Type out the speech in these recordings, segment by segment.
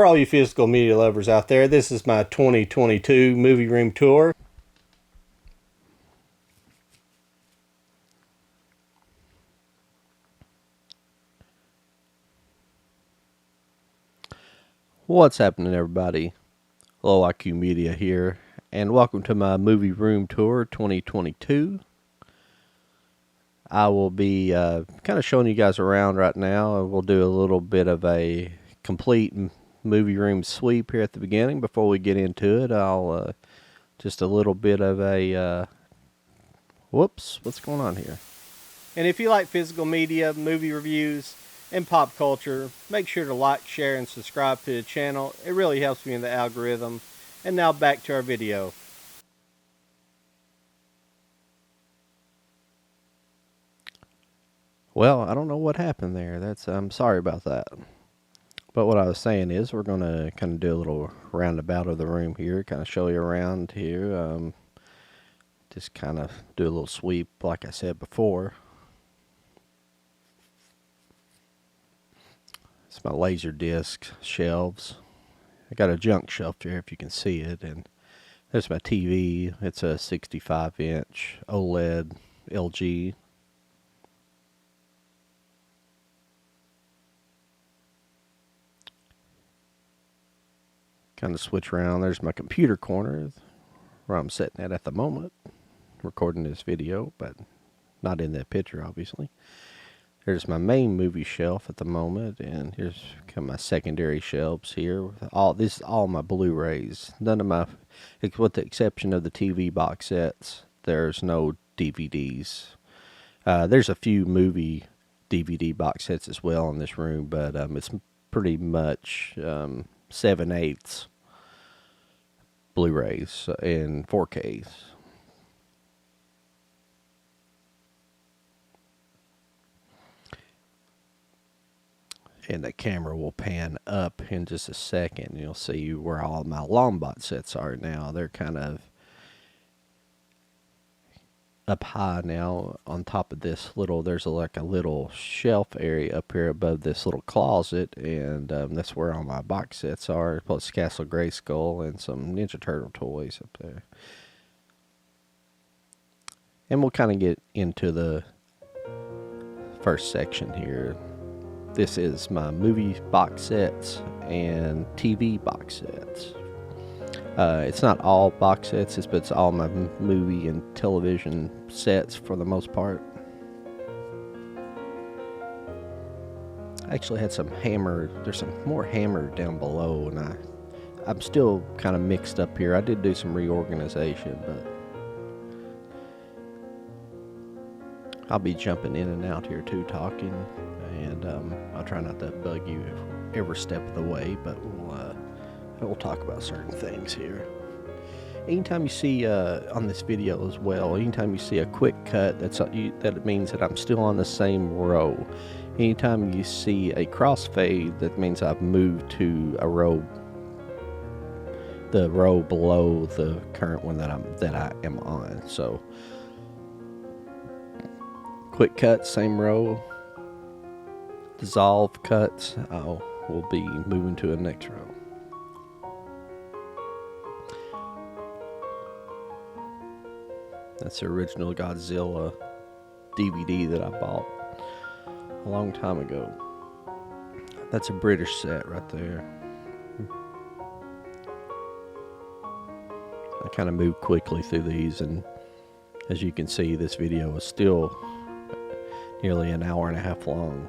all you physical media lovers out there, this is my 2022 movie room tour. What's happening, everybody? Low IQ Media here, and welcome to my movie room tour 2022. I will be kind of showing you guys around right now. We'll do a little bit of a complete movie room sweep here at the beginning. Before we get into it, I'll just a little bit of a whoops, what's going on here? And if you like physical media, movie reviews, and pop culture, make sure to like, share, and subscribe to the channel. It really helps me in the algorithm. And now back to our video. Well, I don't know what happened there. I'm sorry about that. But what I was saying is we're going to kind of do a little roundabout of the room here, kind of show you around here. Just kind of do a little sweep like I said before. It's my laser disc shelves. I got a junk shelf here if you can see it, and there's my TV. It's a 65-inch OLED LG. Kind of switch around. There's my computer corner where I'm sitting at the moment, recording this video, but not in that picture, obviously. There's my main movie shelf at the moment, and here's kind of my secondary shelves here. This is all my Blu-rays. None of my, with the exception of the TV box sets, there's no DVDs. There's a few movie DVD box sets as well in this room, but it's pretty much 7/8 Blu-rays and 4Ks. And the camera will pan up in just a second. You'll see where all my long box sets are now. They're kind of up high now on top of this little, there's like a little shelf area up here above this little closet, and that's where all my box sets are, plus Castle Grayskull and some Ninja Turtle toys up there. And we'll kind of get into the first section here. This is my movie box sets and TV box sets. It's not all box sets, but it's all my movie and television sets for the most part. I actually had some Hammer. There's some more Hammer down below, and I'm still kind of mixed up here. I did do some reorganization, but I'll be jumping in and out here too, talking, and I'll try not to bug you every step of the way, but we'll talk about certain things here. Anytime you see on this video as well, anytime you see a quick cut, that means that I'm still on the same row. Anytime you see a crossfade, that means I've moved to a row, the row below the current one that I am on. So quick cut, same row. Dissolve cuts, we'll be moving to the next row. That's the original Godzilla DVD that I bought a long time ago. That's a British set right there. I kind of moved quickly through these, and as you can see, this video is still nearly an hour and a half long.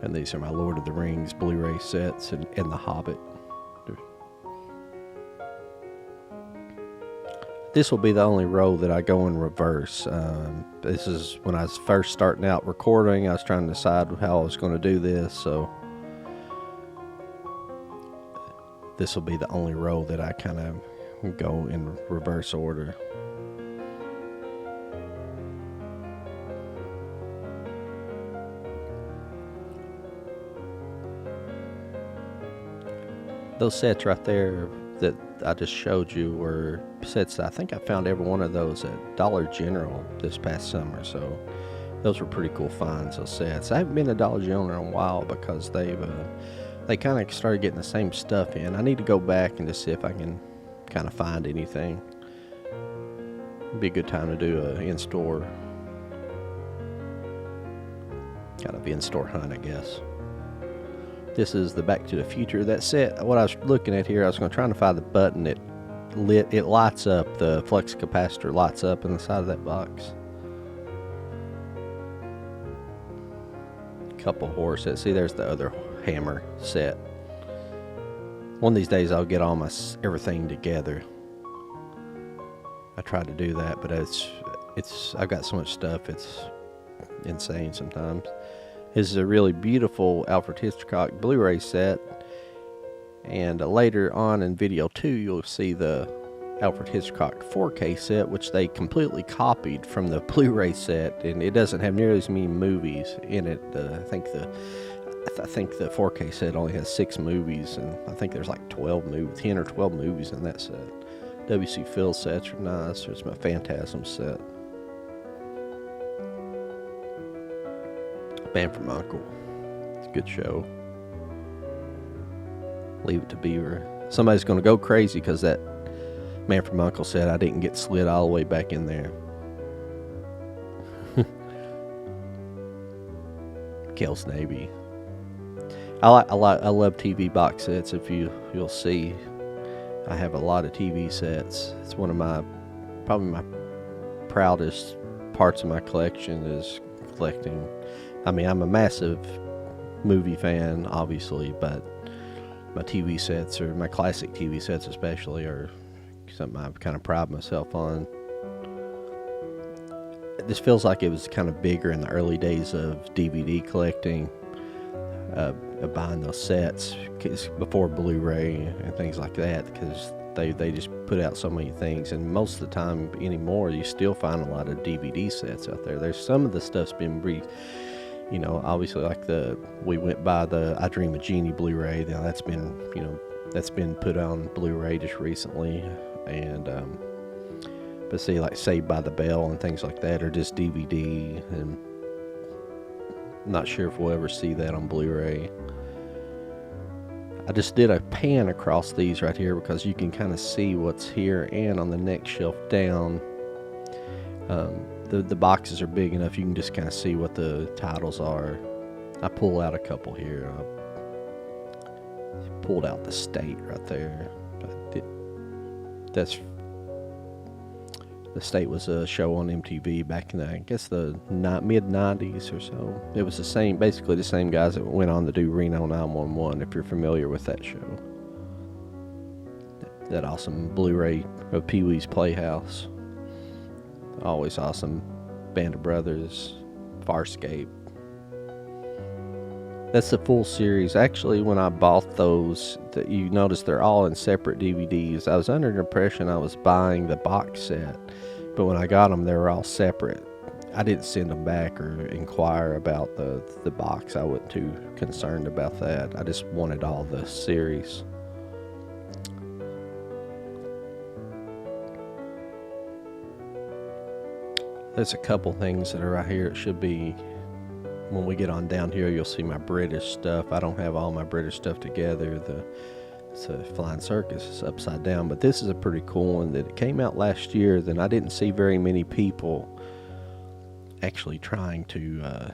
And these are my Lord of the Rings Blu-ray sets and The Hobbit. This will be the only row that I go in reverse. This is when I was first starting out recording. I was trying to decide how I was going to do this, so this will be the only row that I kind of go in reverse order. Those sets right there that I just showed you were sets that I think I found every one of those at Dollar General this past summer. So Those were pretty cool finds, those sets. I haven't been to Dollar General in a while because they kind of started getting the same stuff in. I need to go back and just see if I can kind of find anything. It'd be a good time to do a in-store, kind of in-store hunt, I guess. This is the Back to the Future. That set, what I was looking at here, I was going to try to find the button that it lights up, the flux capacitor lights up in the side of that box. Couple horror sets. See, there's the other Hammer set. One of these days I'll get all my everything together. I tried to do that, but I've got so much stuff, it's insane sometimes. This is a really beautiful Alfred Hitchcock Blu-ray set, and later on in video 2 you'll see the Alfred Hitchcock 4K set, which they completely copied from the Blu-ray set, and it doesn't have nearly as many movies in it. I think the 4K set only has 6 movies, and I think there's like 10 or 12 movies in that set. W.C. Fields sets are nice. There's my Phantasm set. Man from Uncle. It's a good show. Leave It to Beaver. Somebody's going to go crazy because that Man from Uncle said I didn't get slid all the way back in there. Kel's Navy. I love TV box sets. If you'll see, I have a lot of TV sets. It's one of probably my proudest parts of my collection is collecting. I mean, I'm a massive movie fan, obviously, but my TV sets, or my classic TV sets especially, are something I kind of pride myself on. This feels like it was kind of bigger in the early days of DVD collecting, buying those sets before Blu-ray and things like that, because they just put out so many things, and most of the time anymore you still find a lot of DVD sets out there. There's some of the stuff's been obviously, like we went by the I Dream of Jeannie Blu-ray. Now that's been put on Blu-ray just recently, and but see, like Saved by the Bell and things like that are just DVD, and I'm not sure if we'll ever see that on Blu-ray. I just did a pan across these right here because you can kind of see what's here, and on the next shelf down, the boxes are big enough you can just kind of see what the titles are. I pulled out a couple here. I pulled out The State right there. The State was a show on MTV back in the mid-90s or so. It was basically the same guys that went on to do Reno 911, if you're familiar with that show. That awesome Blu-ray of Pee-wee's Playhouse. Always awesome. Band of Brothers, Farscape. That's the full series. Actually, when I bought those, you notice they're all in separate DVDs. I was under the impression I was buying the box set, but when I got them, they were all separate. I didn't send them back or inquire about the box. I wasn't too concerned about that. I just wanted all the series. There's a couple things that are right here. It should be, when we get on down here, you'll see my British stuff. I don't have all my British stuff together. It's a Flying Circus. It's upside down. But this is a pretty cool one that it came out last year. Then I didn't see very many people actually trying to,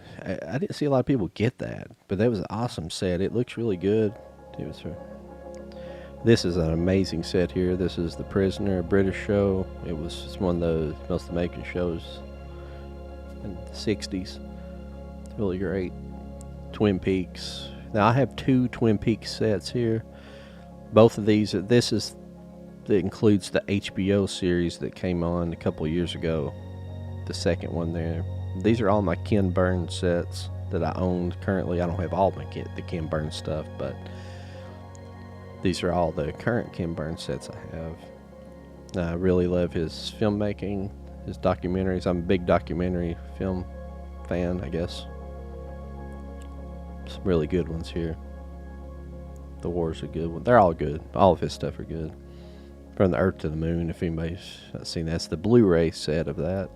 I didn't see a lot of people get that. But that was an awesome set. It looks really good. This is an amazing set here. This is The Prisoner, a British show. It's one of the most amazing shows in the 60s. Really great. Twin Peaks. Now I have 2 Twin Peaks sets here. Both of these, that includes the HBO series that came on a couple years ago. The second one there. These are all my Ken Burns sets that I own currently. I don't have all the Ken Burns stuff, but these are all the current Ken Burns sets I have. I really love his filmmaking, his documentaries. I'm a big documentary film fan, I guess. Some really good ones here. The War's a good one. They're all good. All of his stuff are good. From the Earth to the Moon, if anybody's not seen that. That's the Blu-ray set of that.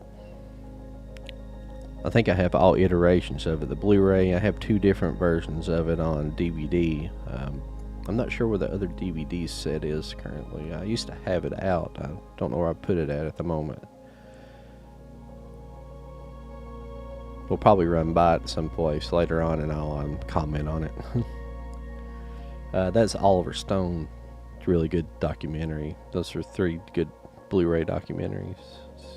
I think I have all iterations of it. The Blu-ray, I have 2 different versions of it on DVD. I'm not sure where the other DVD set is currently. I used to have it out. I don't know where I put it at the moment. We'll probably run by it someplace later on and I'll comment on it. That's Oliver Stone. It's a really good documentary. Those are 3 good Blu-ray documentary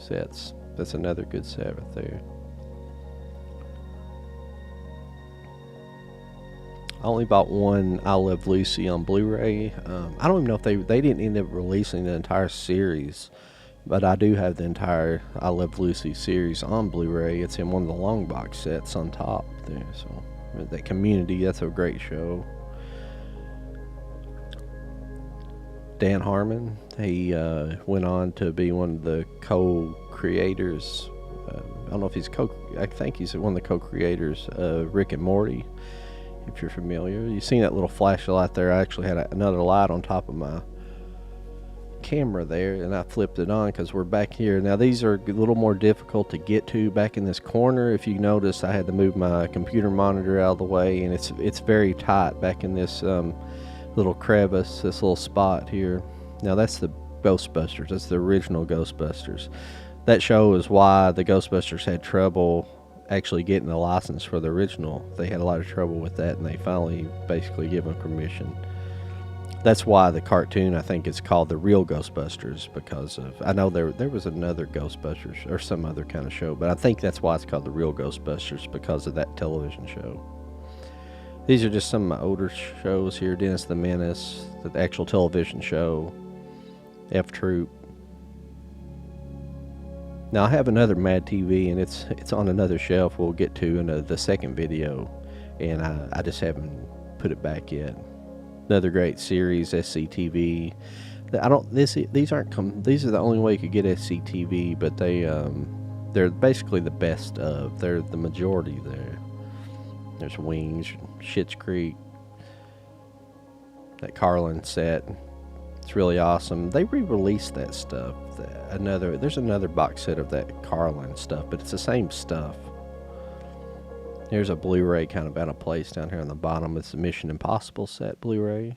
sets. That's another good set right there. I only bought one I Love Lucy on Blu-ray. I don't even know if they didn't end up releasing the entire series. But I do have the entire I Love Lucy series on Blu-ray. It's in one of the long box sets on top there. So that Community, that's a great show. Dan Harmon, he went on to be one of the co-creators. I don't know if I think he's one of the co-creators of Rick and Morty, if you're familiar. You seen that little flashlight there? I actually had another light on top of my camera there, and I flipped it on because we're back here. Now these are a little more difficult to get to back in this corner. If you notice, I had to move my computer monitor out of the way, and it's very tight back in this little crevice, this little spot here. Now that's the Ghostbusters. That's the original Ghostbusters. That show is why the Ghostbusters had trouble actually getting a license for the original. They had a lot of trouble with that, and they finally basically gave them permission. That's why the cartoon, I think, is called The Real Ghostbusters, because of, I know there was another Ghostbusters or some other kind of show, but I think that's why it's called The Real Ghostbusters, because of that television show. These are just some of my older shows here. Dennis the Menace, the actual television show, F Troop. Now I have another Mad TV, and it's on another shelf we'll get to in the second video, and I just haven't put it back yet. Another great series, SCTV. These are the only way you could get SCTV, but they're basically the best of. They're the majority there. There's Wings, Schitt's Creek, that Carlin set. It's really awesome. They re-released that stuff. There's another box set of that Carlin stuff, but it's the same stuff. Here's a Blu-ray kind of out of place down here on the bottom. It's the Mission Impossible set Blu-ray.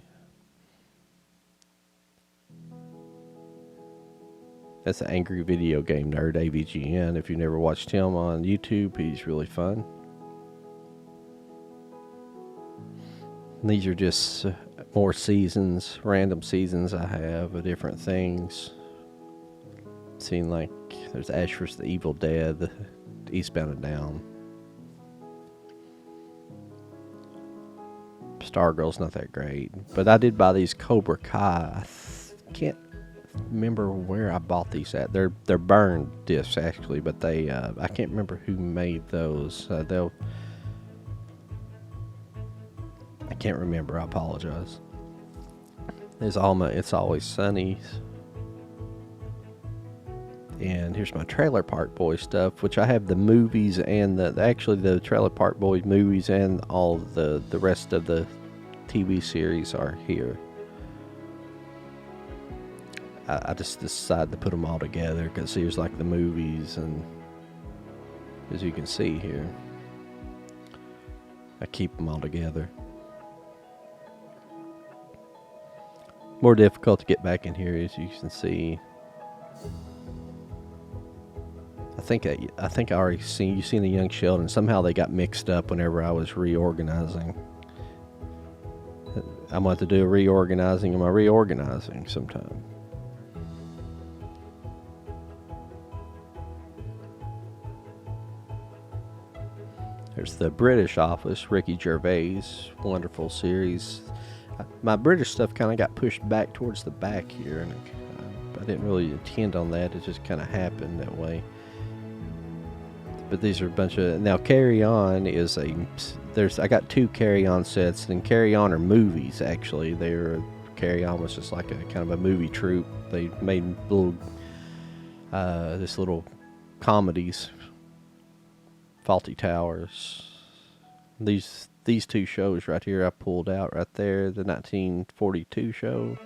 That's the Angry Video Game Nerd, AVGN. If you never watched him on YouTube, he's really fun. And these are just more seasons, random seasons I have of different things. Seen like there's Ash vs. the Evil Dead, Eastbound and Down. Stargirl's not that great, but I did buy these Cobra Kai. I can't remember where I bought these at. They're burned discs actually, but they I can't remember who made those. I can't remember. I apologize. There's all my It's Always Sunny. And here's my Trailer Park Boys stuff, which I have the movies and the Trailer Park Boys movies and all the rest of the TV series are here. I just decided to put them all together because here's like the movies, and as you can see here, I keep them all together. More difficult to get back in here, as you can see. I think I already seen the Young Sheldon. Somehow they got mixed up whenever I was reorganizing. I'm going to have to do a reorganizing. Am I reorganizing sometime? There's the British Office, Ricky Gervais, wonderful series. My British stuff kind of got pushed back towards the back here, and I didn't really intend on that. It just kind of happened that way. But these are a bunch of... Now, Carry On is I got 2 Carry On sets, and Carry On are movies, actually. Carry On was just like a kind of a movie troupe. They made little comedies. Fawlty Towers. These 2 shows right here I pulled out right there. The 1942 show.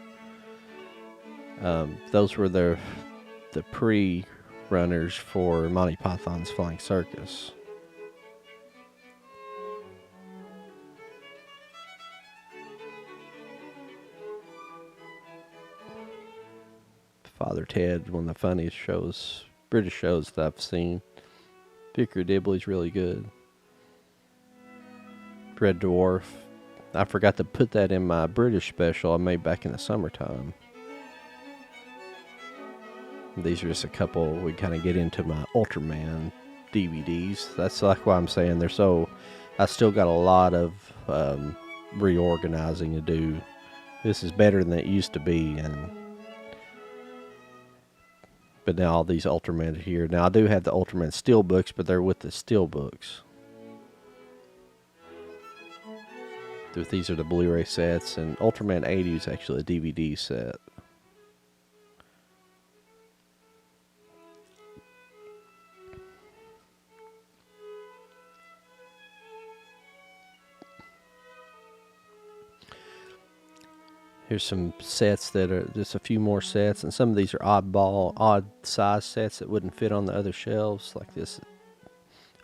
Those were the pre-runners for Monty Python's Flying Circus. Father Ted, one of the funniest shows, British shows that I've seen. Vicar Dibley's really good. Red Dwarf. I forgot to put that in my British special I made back in the summertime. These are just a couple. We kind of get into my Ultraman DVDs. That's like why I'm saying they're so. I still got a lot of reorganizing to do. This is better than it used to be, but now all these Ultraman are here. Now I do have the Ultraman Steelbooks, but they're with the Steelbooks. These are the Blu-ray sets, and Ultraman 80 is actually a DVD set. Here's some sets that are just a few more sets, and some of these are odd size sets that wouldn't fit on the other shelves, like this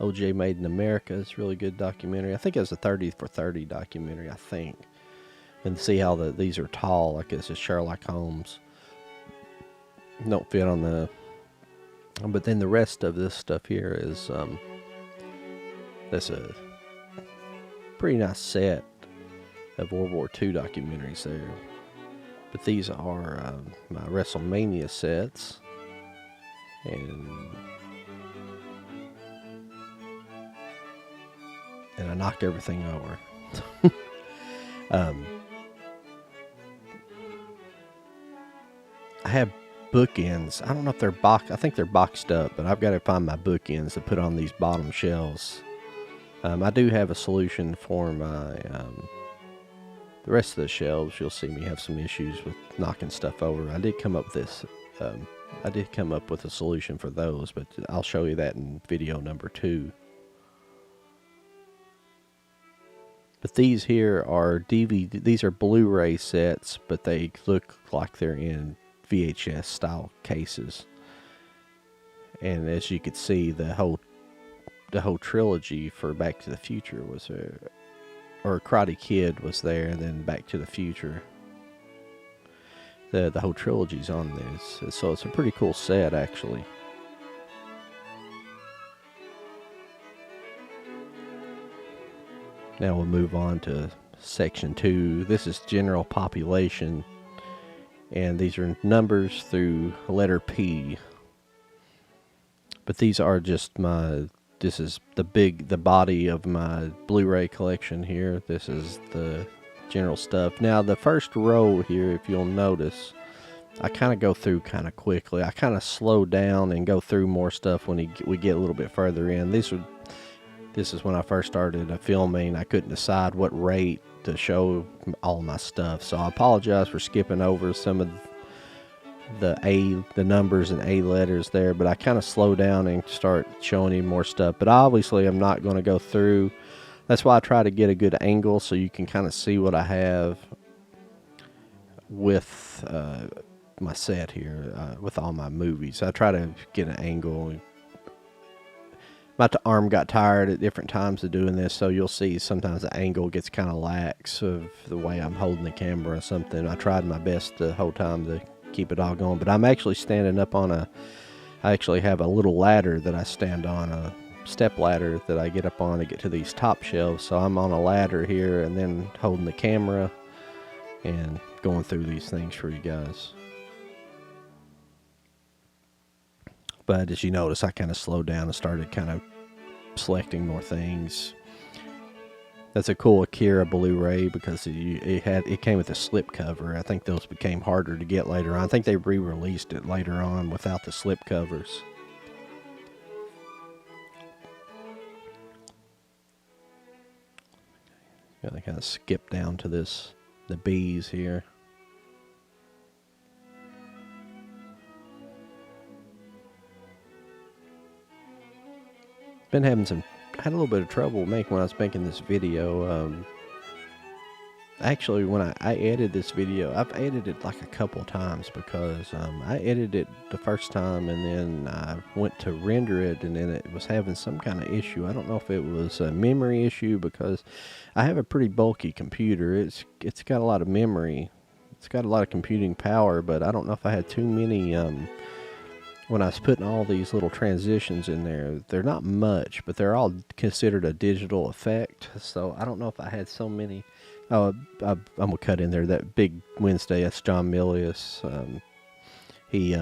OJ Made in America. It's a really good documentary. I think it was a 30 for 30 documentary, I think. And see how these are tall, like it's a Sherlock Holmes. Don't fit on the... But then the rest of this stuff here is... that's a pretty nice set of World War II documentaries there. But these are my WrestleMania sets. And I knocked everything over. I have bookends. I don't know if they're I think they're boxed up, but I've got to find my bookends to put on these bottom shelves. I do have a solution for my... the rest of the shelves, you'll see me have some issues with knocking stuff over. I did come up with this. I did come up with a solution for those, but I'll show you that in video number 2. But these here are DVD. These are Blu-ray sets, but they look like they're in VHS style cases. And as you could see, the whole trilogy for Back to the Future was or Karate Kid was there, and then Back to the Future. The whole trilogy's on this, so it's a pretty cool set actually. Now we'll move on to section 2. This is general population, and these are numbers through letter P. But these are just this is the body of my Blu-ray collection here. This is the general stuff. Now the first row here, if you'll notice, I kind of go through kind of quickly. I kind of slow down and go through more stuff when we get a little bit further in. This is when I first started filming. I couldn't decide what rate to show all my stuff, so I apologize for skipping over some of the numbers and A letters there, but I kind of slow down and start showing you more stuff. But obviously I'm not going to go through. That's why I try to get a good angle so you can kind of see what I have with my set here, with all my movies. I try to get an angle. My arm got tired at different times of doing this, so you'll see sometimes the angle gets kind of lax of the way I'm holding the camera or something. I tried my best the whole time to keep it all going, but I'm actually standing up on I actually have a little ladder that I stand on, a step ladder that I get up on to get to these top shelves. So I'm on a ladder here and then holding the camera and going through these things for you guys. But as you notice, I kind of slowed down and started kind of selecting more things. That's a cool Akira Blu-ray because it came with a slip cover. I think those became harder to get later on. I think they re-released it later on without the slip covers. Gotta kind of skip down to the B's here. Been having had a little bit of trouble when I was making this video. Actually, when I edited this video, I've edited it like a couple times because I edited it the first time and then I went to render it and then it was having some kind of issue. I don't know if it was a memory issue because I have a pretty bulky computer. It's got a lot of memory. it's got a lot of computing power, but I don't know if I had too many, when I was putting all these little transitions in there. They're not much, but they're all considered a digital effect, so I don't know if I had so many. Oh, I'm going to cut in there that Big Wednesday, that's John Milius. He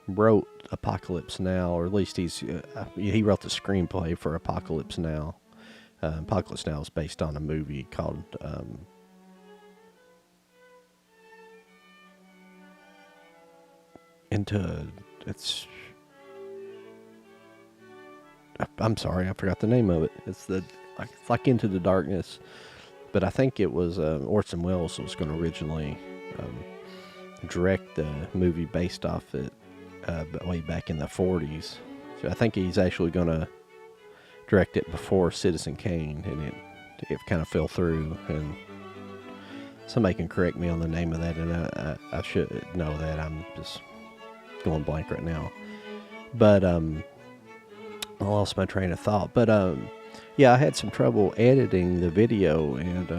wrote Apocalypse Now, or at least he wrote the screenplay for Apocalypse Now. Apocalypse Now is based on a movie called I'm sorry, I forgot the name of it. It's like Into the Darkness, but I think it was Orson Welles was going to originally direct the movie based off it way back in the 40s. So I think he's actually going to direct it before Citizen Kane, and it kind of fell through. And somebody can correct me on the name of that, and I should know that. I'm just going blank right now. But I lost my train of thought. But yeah, I had some trouble editing the video, and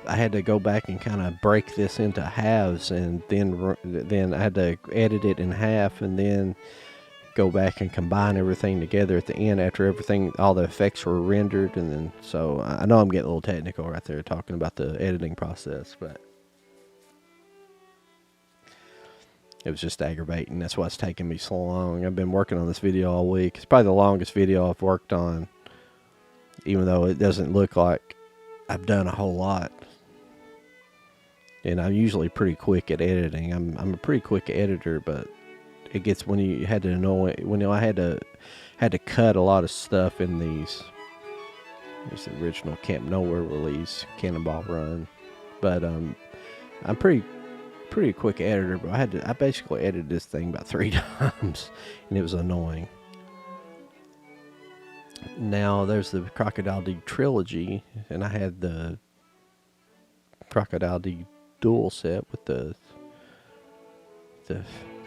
I had to go back and kind of break this into halves, and then I had to edit it in half, and then go back and combine everything together at the end after all the effects were rendered. And then, so I know I'm getting a little technical right there talking about the editing process, but it was just aggravating. That's why it's taking me so long. I've been working on this video all week. It's probably the longest video I've worked on, even though it doesn't look like I've done a whole lot. And I'm usually pretty quick at editing. I'm a pretty quick editor, but it gets when you had to know it. When I had to cut a lot of stuff in these. There's the original Camp Nowhere release, Cannonball Run, but I'm pretty quick editor. But I basically edited this thing about 3 times, and it was annoying. Now there's the Crocodile D Trilogy, and I had the Crocodile D dual set with the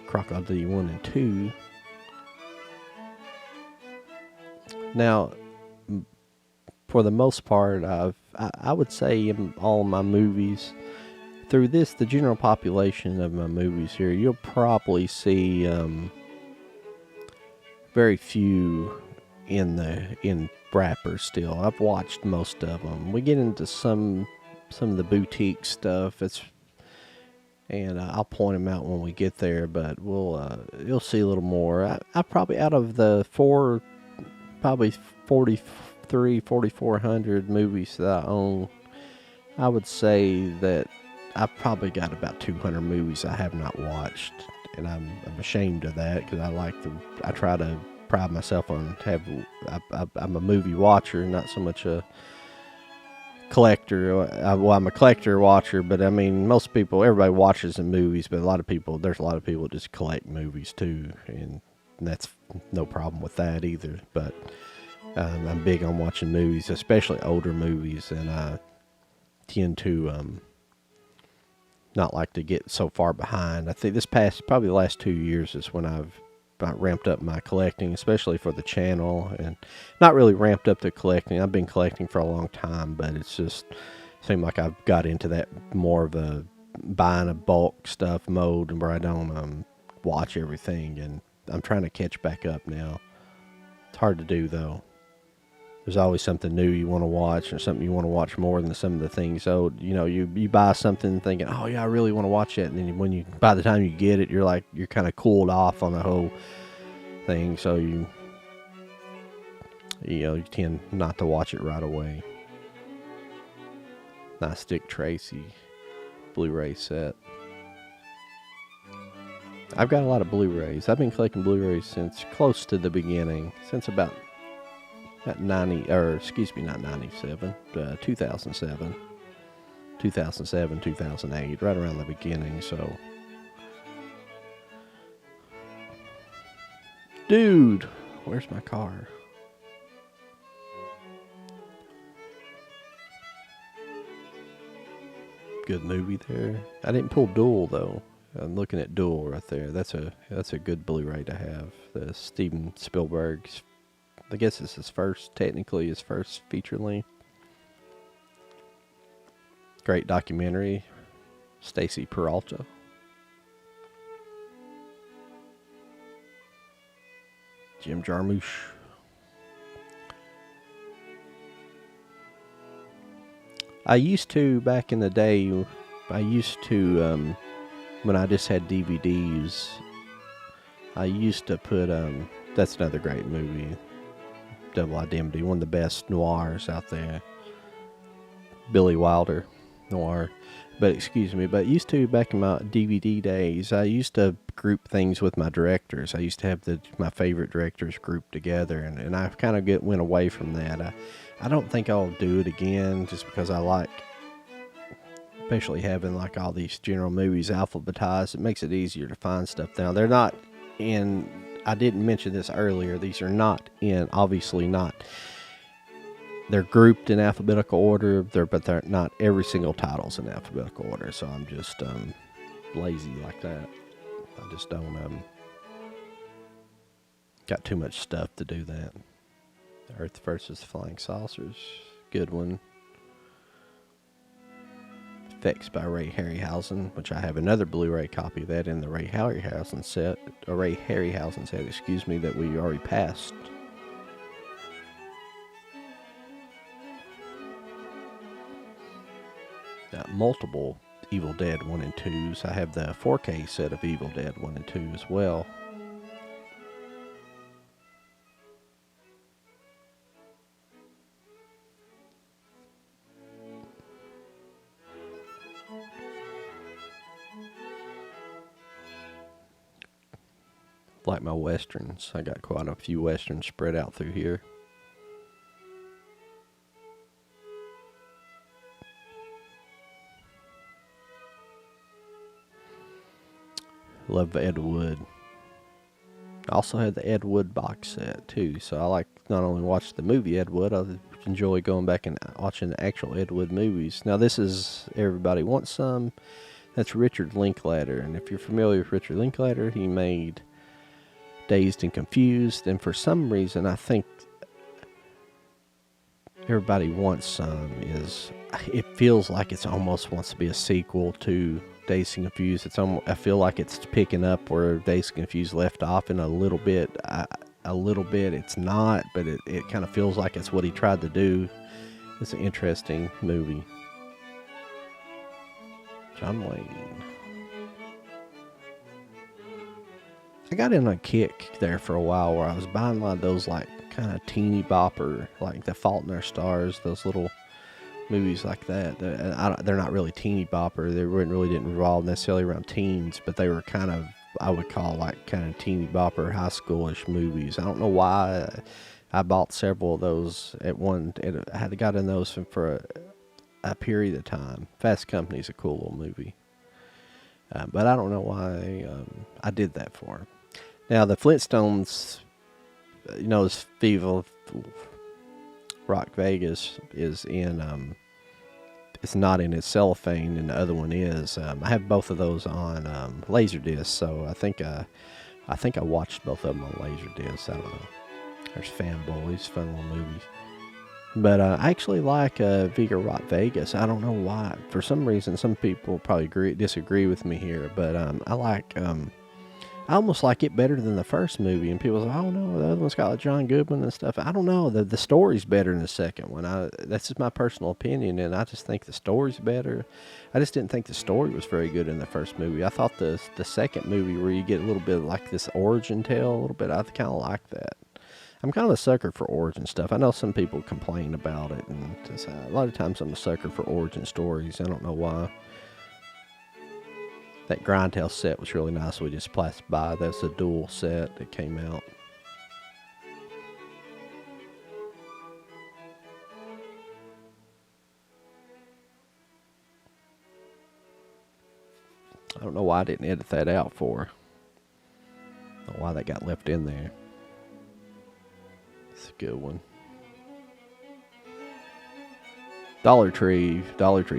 Crocodile D 1 and 2. Now, for the most part, I would say in all my movies, through this, the general population of my movies here, you'll probably see very few in wrappers still. I've watched most of them. We get into some of the boutique stuff. And I'll point them out when we get there, but you'll see a little more. I probably, out of the probably 4,400 movies that I own, I would say that I've probably got about 200 movies I have not watched, and I'm ashamed of that, because I try to pride myself on I'm a movie watcher, not so much a collector. Well, I'm a collector watcher, but I mean, everybody watches the movies, but there's a lot of people that just collect movies too, and that's no problem with that either. But I'm big on watching movies, especially older movies, and I tend to not like to get so far behind. I think probably the last 2 years is when I've ramped up my collecting, especially for the channel, and not really ramped up the collecting. I've been collecting for a long time, but it's just seemed like I've got into that more of a buying a bulk stuff mode, where I don't watch everything, and I'm trying to catch back up now. It's hard to do, though. There's always something new you want to watch, or something you want to watch more than some of the things. So, you buy something thinking, oh yeah, I really want to watch it. And then by the time you get it, you're kind of cooled off on the whole thing. So you tend not to watch it right away. Nice Dick Tracy Blu-ray set. I've got a lot of Blu-rays. I've been collecting Blu-rays since close to the beginning, since about 2007, 2008, right around the beginning. So, dude, where's my car? Good movie there. I didn't pull Duel though. I'm looking at Duel right there. That's a good Blu-ray to have. The Steven Spielberg's, I guess it's his first feature length. Great documentary. Stacy Peralta. Jim Jarmusch. I used to, back in the day, when I just had DVDs, I used to put, that's another great movie, Double Indemnity, one of the best noirs out there. Billy Wilder noir. But used to, back in my DVD days, I used to group things with my directors. I used to have my favorite directors grouped together, and I kind of went away from that. I don't think I'll do it again, just because I like, especially having like all these general movies alphabetized. It makes it easier to find stuff now. They're not in, I didn't mention this earlier, these are not in, obviously not, they're grouped in alphabetical order, but they're not every single title's in alphabetical order, so I'm just lazy like that. I just don't got too much stuff to do that. Earth versus Flying Saucers, good one. Effects by Ray Harryhausen, which I have another Blu-ray copy of that in the Ray Harryhausen set, excuse me, that we already passed. Multiple Evil Dead 1 and 2s. I have the 4K set of Evil Dead 1 and 2 as well. Like my westerns, I got quite a few westerns spread out through here. Love Ed Wood. I also had the Ed Wood box set too, so I like not only watch the movie Ed Wood, I enjoy going back and watching the actual Ed Wood movies. Now this is Everybody Wants Some. That's Richard Linklater, and if you're familiar with Richard Linklater, he made Dazed and Confused, and for some reason I think Everybody Wants Some it feels like it almost wants to be a sequel to Dazed and Confused. I feel like it's picking up where Dazed and Confused left off in a little bit. It's not, but it kind of feels like it's what he tried to do. It's an interesting movie. John Wayne. I got in a kick there for a while where I was buying a lot of those like kind of teeny bopper, like The Fault in Our Stars, those little movies like that. They're not really teeny bopper. They really didn't revolve necessarily around teens, but they were kind of, I would call like kind of teeny bopper, high schoolish movies. I don't know why. I bought several of those at one. I had got in those for a period of time. Fast Company's a cool little movie, but I don't know why I did that for them. Now the Flintstones, this Viva Rock Vegas is in, it's not in its cellophane, and the other one is. I have both of those on Laserdisc, so I think I watched both of them on Laserdisc. I don't know. There's Bullies, fun little movies. But I actually like Viva Rock Vegas. I don't know why. For some reason, some people probably disagree with me here, but I almost like it better than the first movie. And people say, oh no, the other one's got like John Goodman and stuff. I don't know. The story's better than the second one. That's just my personal opinion, and I just think the story's better. I just didn't think the story was very good in the first movie. I thought the second movie, where you get a little bit of like this origin tale, a little bit, I kind of like that. I'm kind of a sucker for origin stuff. I know some people complain about it, and a lot of times I'm a sucker for origin stories. I don't know why. That Grindhouse set was really nice. We just passed by. That's a dual set that came out. I don't know why I didn't edit that out for. I don't know why that got left in there. It's a good one. Dollar Tree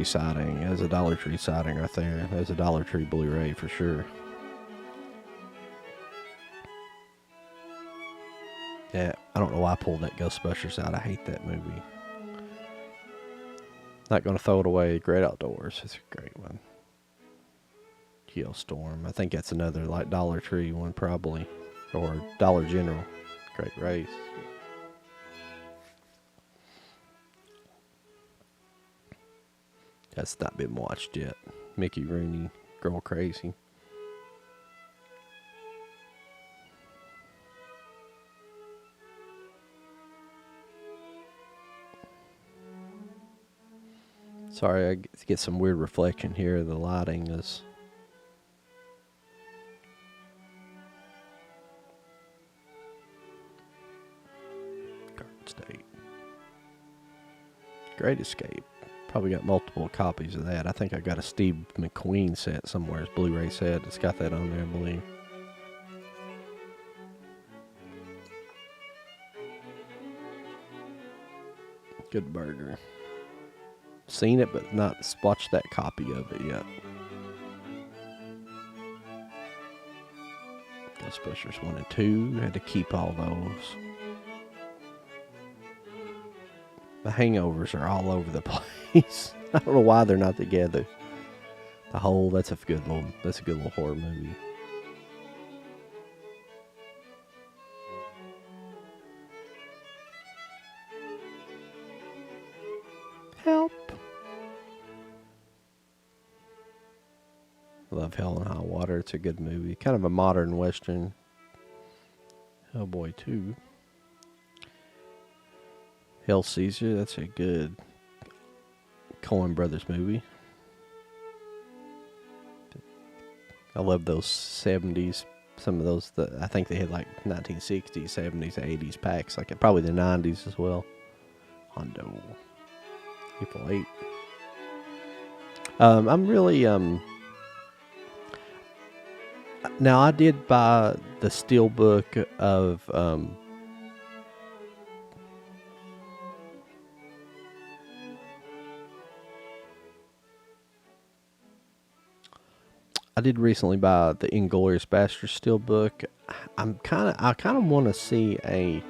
sighting. There's a Dollar Tree sighting right there. There's a Dollar Tree Blu-ray for sure. Yeah, I don't know why I pulled that Ghostbusters out. I hate that movie. Not going to throw it away. Great Outdoors. It's a great one. Tokyo Storm. I think that's another like Dollar Tree one probably, or Dollar General. Great Race. That's not been watched yet. Mickey Rooney, Girl Crazy. Sorry, I get some weird reflection here. The lighting is... Garden State. Great Escape. Probably got multiple copies of that. I think I got a Steve McQueen set somewhere. His Blu-ray set. It's got that on there, I believe. Good burger. Seen it, but not watched that copy of it yet. Ghostbusters 1 and 2. Had to keep all those. The Hangovers are all over the place. I don't know why they're not together. The Hole, that's a good little horror movie. Help. Love Hell and High Water. It's a good movie. Kind of a modern western. Hellboy 2. Hail Caesar. That's a good Coen Brothers movie. I love those 70s. Some of those, I think they had like 1960s, 70s, 80s packs. Like probably the 90s as well. Hondo. April 8. I'm really... Now, I did buy the Steelbook of... I did recently buy the Inglourious Basterds Steelbook. I kind of want to see a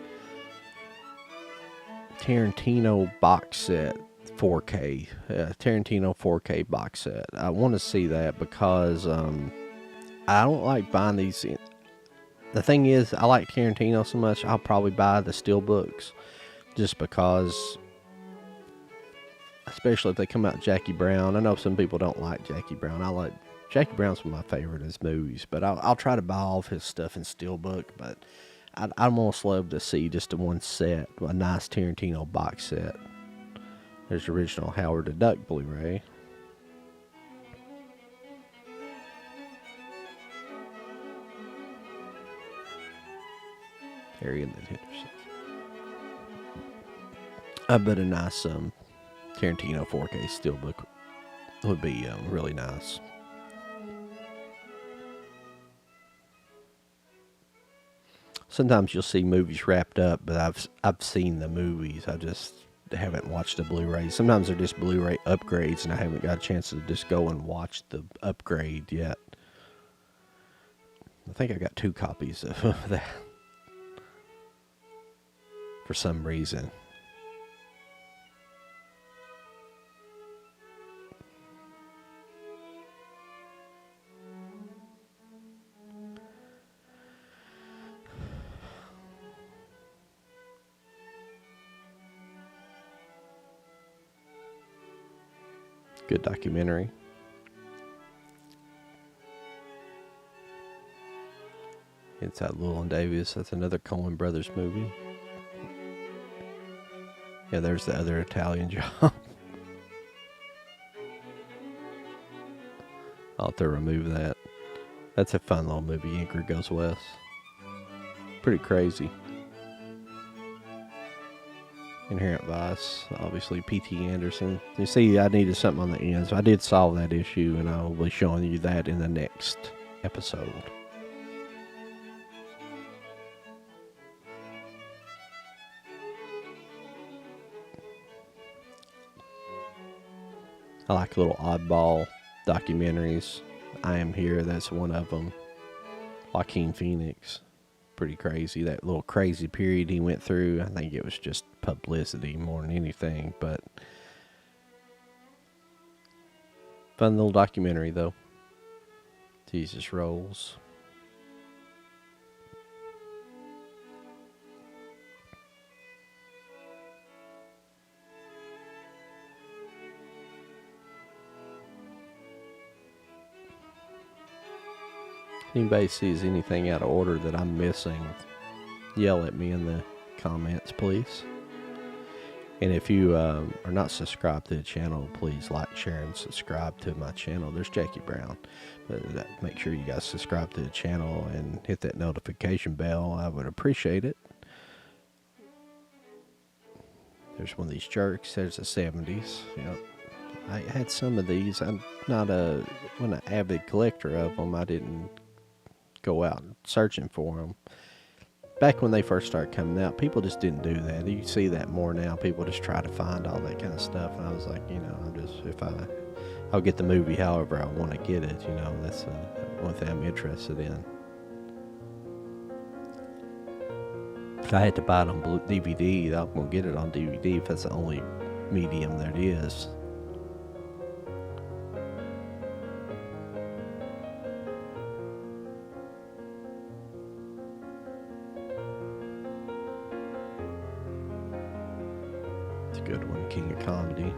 Tarantino box set, 4K, Tarantino 4K box set. I want to see that because I don't like buying these. The thing is, I like Tarantino so much, I'll probably buy the Steelbooks just because, especially if they come out Jackie Brown. I know some people don't like Jackie Brown. Jackie Brown's one of my favorite of his movies, but I'll try to buy all of his stuff in Steelbook. But I'd almost love to see just a one set, a nice Tarantino box set. There's the original Howard the Duck Blu-ray. Harriet that hit herself. I bet a nice Tarantino 4K Steelbook would be really nice. Sometimes you'll see movies wrapped up, but I've seen the movies. I just haven't watched the Blu-rays. Sometimes they're just Blu-ray upgrades, and I haven't got a chance to just go and watch the upgrade yet. I think I got 2 copies of that for some reason. Good documentary. Inside Llewyn Davis. That's another Coen Brothers movie. Yeah, there's the other Italian job. I'll have to remove that. That's a fun little movie. Ingrid Goes West. Pretty crazy. Inherent Vice, obviously P.T. Anderson. You see, I needed something on the end, so I did solve that issue, and I'll be showing you that in the next episode. I like little oddball documentaries. I Am Here, that's one of them. Joaquin Phoenix. Pretty crazy. That little crazy period he went through. I think it was just publicity more than anything, but fun little documentary though. Jesus rolls. If anybody sees anything out of order that I'm missing, yell at me in the comments, please. And if you are not subscribed to the channel, please like, share, and subscribe to my channel. There's Jackie Brown. But make sure you guys subscribe to the channel and hit that notification bell. I would appreciate it. There's one of these jerks. There's the 70s. Yep. I had some of these. I'm not an avid collector of them. I didn't go out searching for them. Back when they first started coming out, people just didn't do that. You see that more now. People just try to find all that kind of stuff. And I was like, you know, I'll get the movie however I want to get it. You know, that's the one thing I'm interested in. If I had to buy it on DVD, I'm going to get it on DVD if that's the only medium there is. Good one, King of Comedy.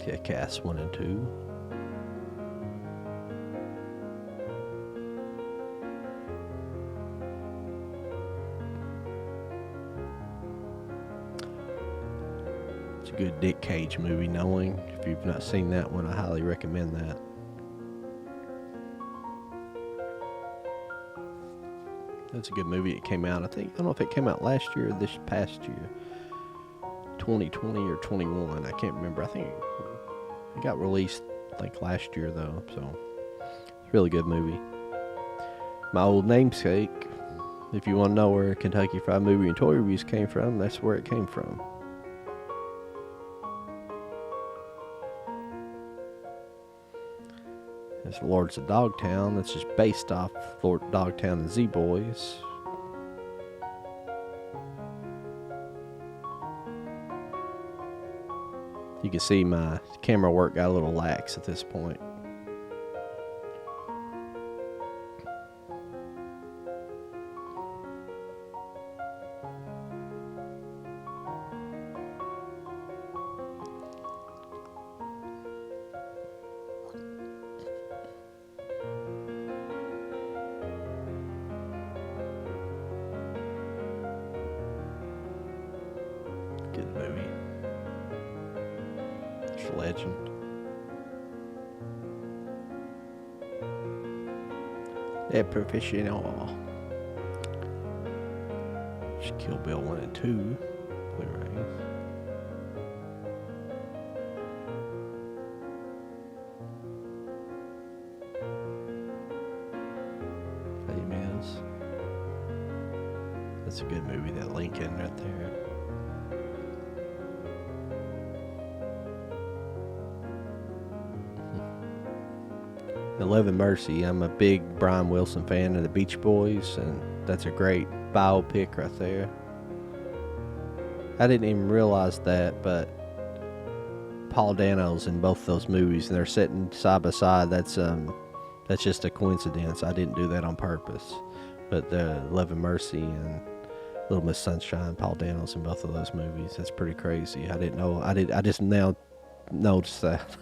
Jackass 1 and 2. It's a good Dick Cage movie, Knowing. If you've not seen that one, I highly recommend that. That's a good movie. It came out, I don't know if it came out last year or this past year. 2020 or 21. I can't remember. I think it got released like last year though. So it's a really good movie. My old namesake. If you want to know where Kentucky Fried Movie and Toy Reviews came from, that's where it came from. That's Lords of Dogtown. That's just based off Lord Dogtown and Z-Boys. You can see my camera work got a little lax at this point. Good movie. It's a legend. They're professional. Just Kill Bill 1 and 2. Bluray. Females. That's a good movie, that Lincoln right there. Love and Mercy. I'm a big Brian Wilson fan of the Beach Boys, and that's a great biopic right there. I didn't even realize that, but Paul Dano's in both those movies, and they're sitting side by side. That's just a coincidence. I didn't do that on purpose. But Love and Mercy and Little Miss Sunshine, Paul Dano's in both of those movies. That's pretty crazy. I didn't know. I just now noticed that.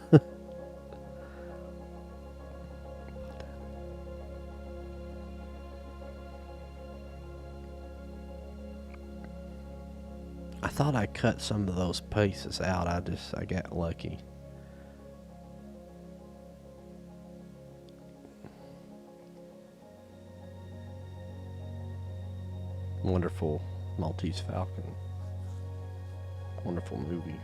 I thought I cut some of those pieces out. I got lucky. Wonderful Maltese Falcon. Wonderful movie.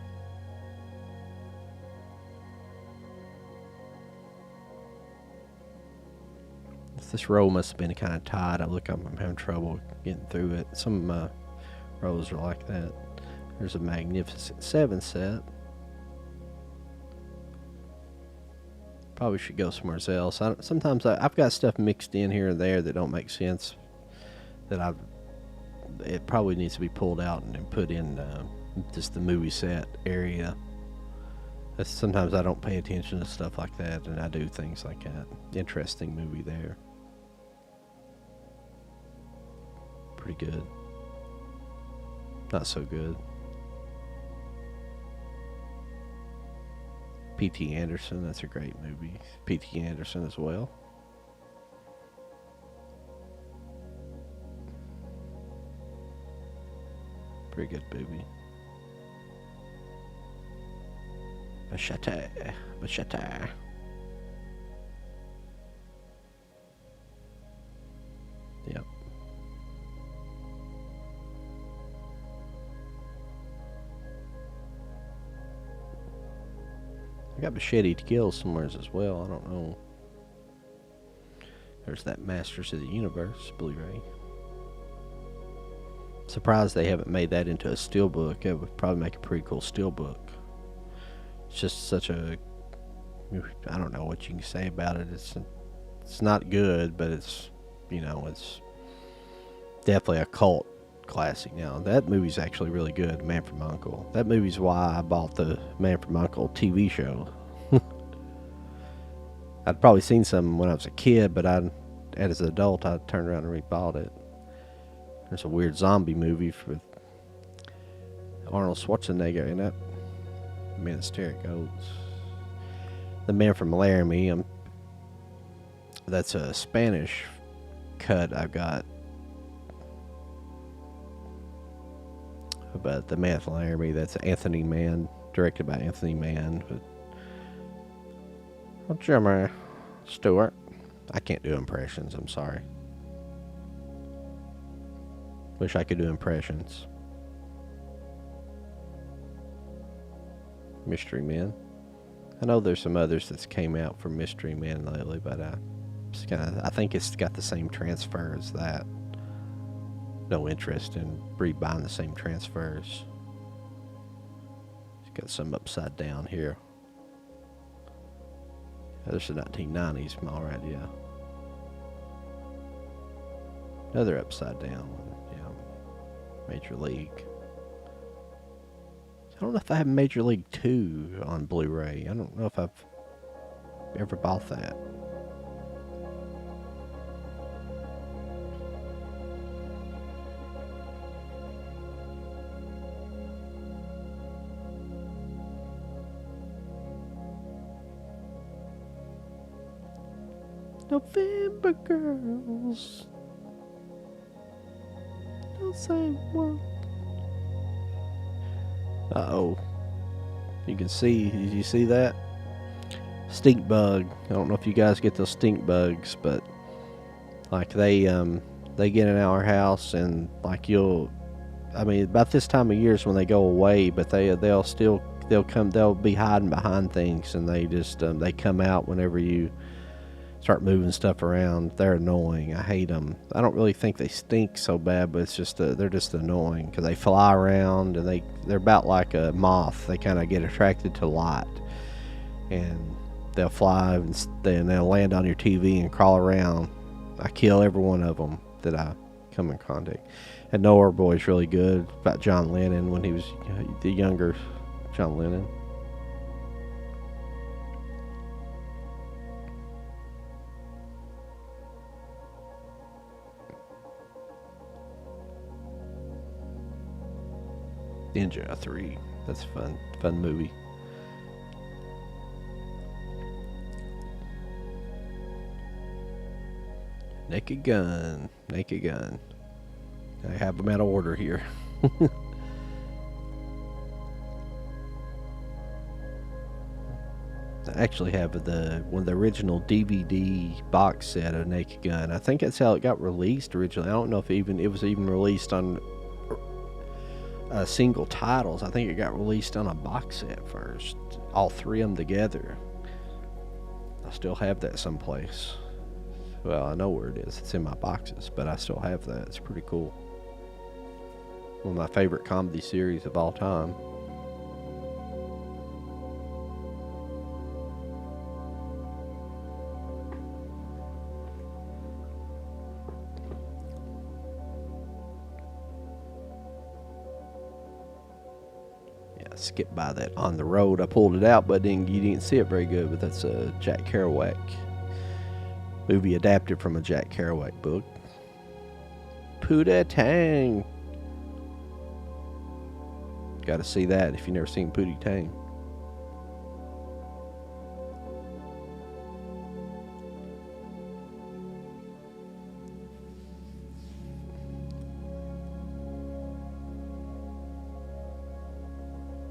This row must have been kind of tight. I'm having trouble getting through it. Some of my rows are like that. There's a Magnificent 7 set. Probably should go somewhere else. Sometimes I've got stuff mixed in here and there that don't make sense. It probably needs to be pulled out and then put in just the movie set area. Sometimes I don't pay attention to stuff like that, and I do things like that. Interesting movie there. Pretty good. Not so good. P.T. Anderson, that's a great movie. P.T. Anderson as well. Pretty good movie. Machete. Yep. I got Machete to Kill somewhere as well. I don't know. There's that Masters of the Universe Blu-ray. Surprised they haven't made that into a steelbook. It would probably make a pretty cool steelbook. It's just such a, I don't know what you can say about it. It's not good, but it's, you know, it's definitely a cult classic. Now that movie's actually really good, Man from U.N.C.L.E. That movie's why I bought the Man from U.N.C.L.E. TV show. I'd probably seen some when I was a kid, but as an adult, I turned around and rebought it. There's a weird zombie movie with Arnold Schwarzenegger in it. There it goes. The Man from Laramie. That's a Spanish cut I've got. But the Man from Laramie, that's Anthony Mann, directed by Anthony Mann. But Jimmy Stewart. I can't do impressions, I'm sorry. Wish I could do impressions. Mystery Men. I know there's some others that's came out from Mystery Men lately, but I think it's got the same transfer as that. No interest in rebuying the same transfers. It's got some upside down here. There's the 1990s, alright, yeah. Another upside down one, yeah. Major League. I don't know if I have Major League 2 on Blu-ray. I don't know if I've ever bought that. November Girls. Don't say what. Uh-oh. You can see, did you see that? Stink bug. I don't know if you guys get those stink bugs, but like they get in our house and like about this time of year is when they go away, but they'll be hiding behind things, and they come out whenever you start moving stuff around. They're annoying. I hate them. I don't really think they stink so bad, but it's just they're just annoying because they fly around, and they're about like a moth. They kind of get attracted to light, and they'll fly and then they'll land on your TV and crawl around. I kill every one of them that I come in contact. And Noah Boy's really good about John Lennon when he was the younger John Lennon. Ninja 3. That's a fun movie. Naked Gun. I have them out of order here. I actually have the original DVD box set of Naked Gun. I think that's how it got released originally. I don't know if it was even released on single titles. I think it got released on a box set first, all three of them together. I still have that someplace. Well, I know where it is. It's in my boxes, but I still have that. It's pretty cool. One of my favorite comedy series of all time. skipped by that on the road. I pulled it out, but you didn't see it very good. But that's a Jack Kerouac movie adapted from a Jack Kerouac book. Pootie Tang. Got to see that if you've never seen Pootie Tang.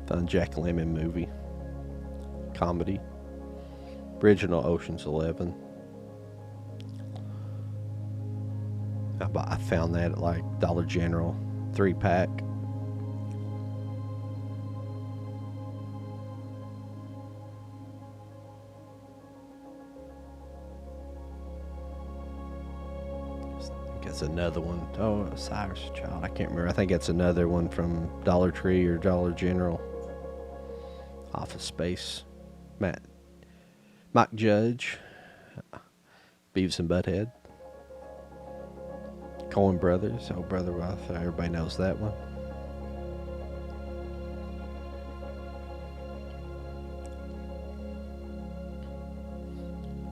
Fun Jack Lemmon movie. Comedy. Original Ocean's 11. I found that at like Dollar General. 3-pack. That's another one. Oh, Cyrus Child. I can't remember. I think that's another one from Dollar Tree or Dollar General. Office Space. Mike Judge. Beavis and Butthead. Coen Brothers. Oh, Brother Roth. Everybody knows that one.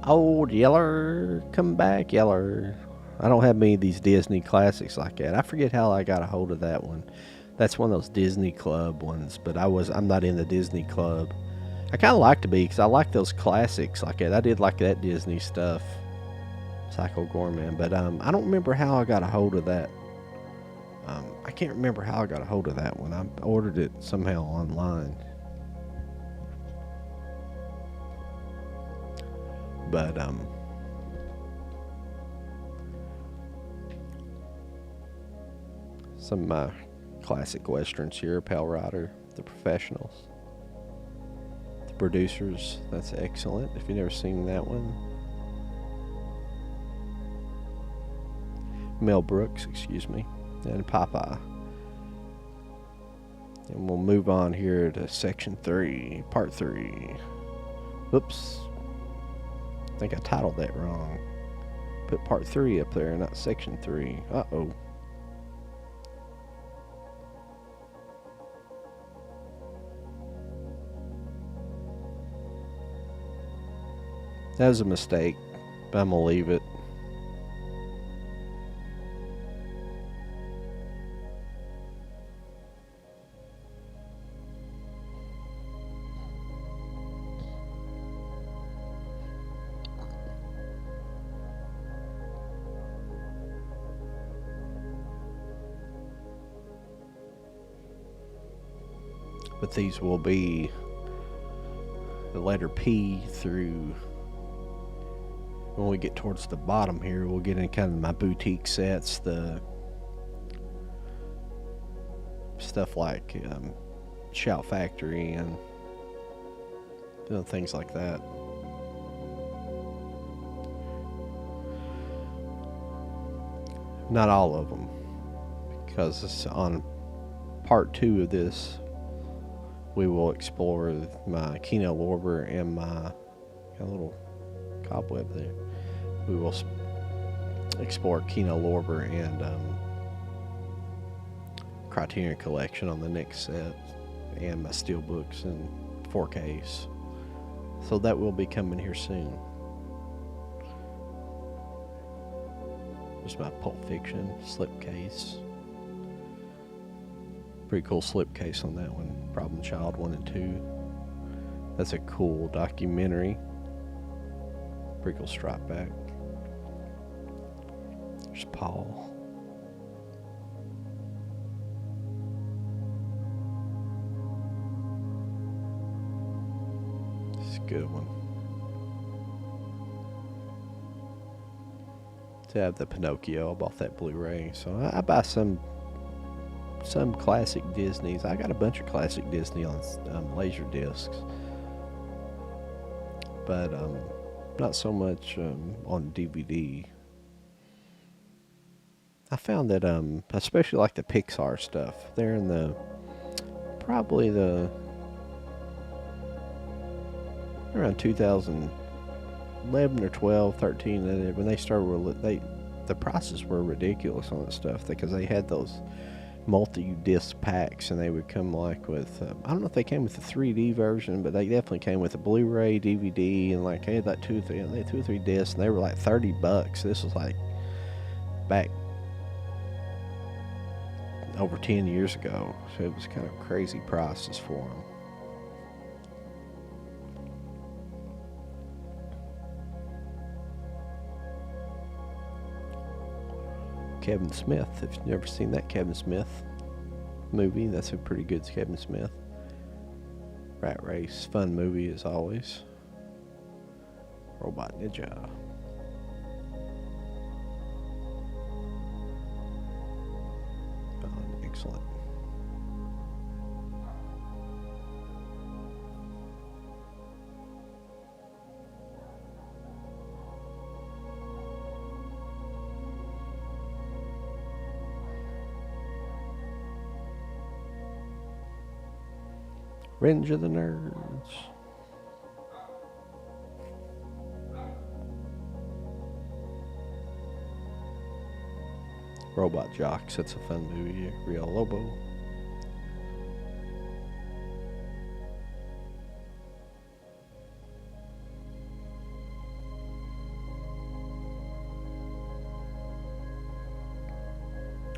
Old Yeller. Come back, Yeller. I don't have many of these Disney classics like that. I forget how I got a hold of that one. That's one of those Disney Club ones, but I'm not in the Disney Club. I kind of like to be, because I like those classics like that. I did like that Disney stuff. Psycho Gorman, but I don't remember how I got a hold of that. I can't remember how I got a hold of that one. I ordered it somehow online. But some of my classic westerns here: Pale Rider, The Professionals, The Producers. That's excellent if you've never seen that one. Mel Brooks, excuse me, and Popeye. And we'll move on here to section 3, part 3. Oops. I think I titled that wrong. Put part 3 up there, not section 3. Uh-oh. That was a mistake, but I'm going to leave it. But these will be the letter P through. When we get towards the bottom here, we'll get in kind of my boutique sets, the stuff like Shout Factory and things like that. Not all of them, because it's on part 2 of this. We will explore my Kino Lorber and my got a little cobweb there. We will explore Kino Lorber and Criterion Collection on the next set, and my Steelbooks and 4Ks. So that will be coming here soon. There's my Pulp Fiction slipcase. Pretty cool slipcase on that one. Problem Child 1 and 2. That's a cool documentary. Pretty cool strap back. There's Paul. It's a good one. To have the Pinocchio, I bought that Blu-ray. So I buy some classic Disneys. I got a bunch of classic Disney on laser discs, but not so much on DVD. I found that especially like the Pixar stuff, they're in the probably around 2011 or 12, 13, when they started, the prices were ridiculous on that stuff because they had those multi-disc packs, and they would come like with I don't know if they came with the 3D version, but they definitely came with a Blu-ray, DVD, and like they had like two or three discs, and they were like $30. This was like back over 10 years ago, so it was kind of crazy prices for them. Kevin Smith, if you've never seen that Kevin Smith movie, that's a pretty good Kevin Smith. Rat Race, fun movie as always. Robot Ninja. Excellent. Revenge of the Nerds. Robot Jocks, that's a fun movie. Real Lobo.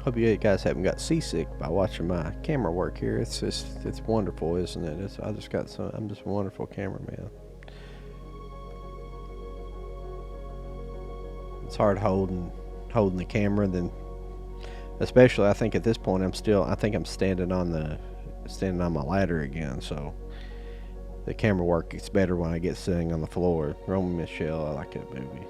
Hope you guys haven't got seasick by watching my camera work here. It's wonderful, isn't it? I'm just a wonderful cameraman. It's hard holding the camera, then especially I think at this point I'm standing on my ladder again, so the camera work gets better when I get sitting on the floor. Roman Michelle, I like that movie.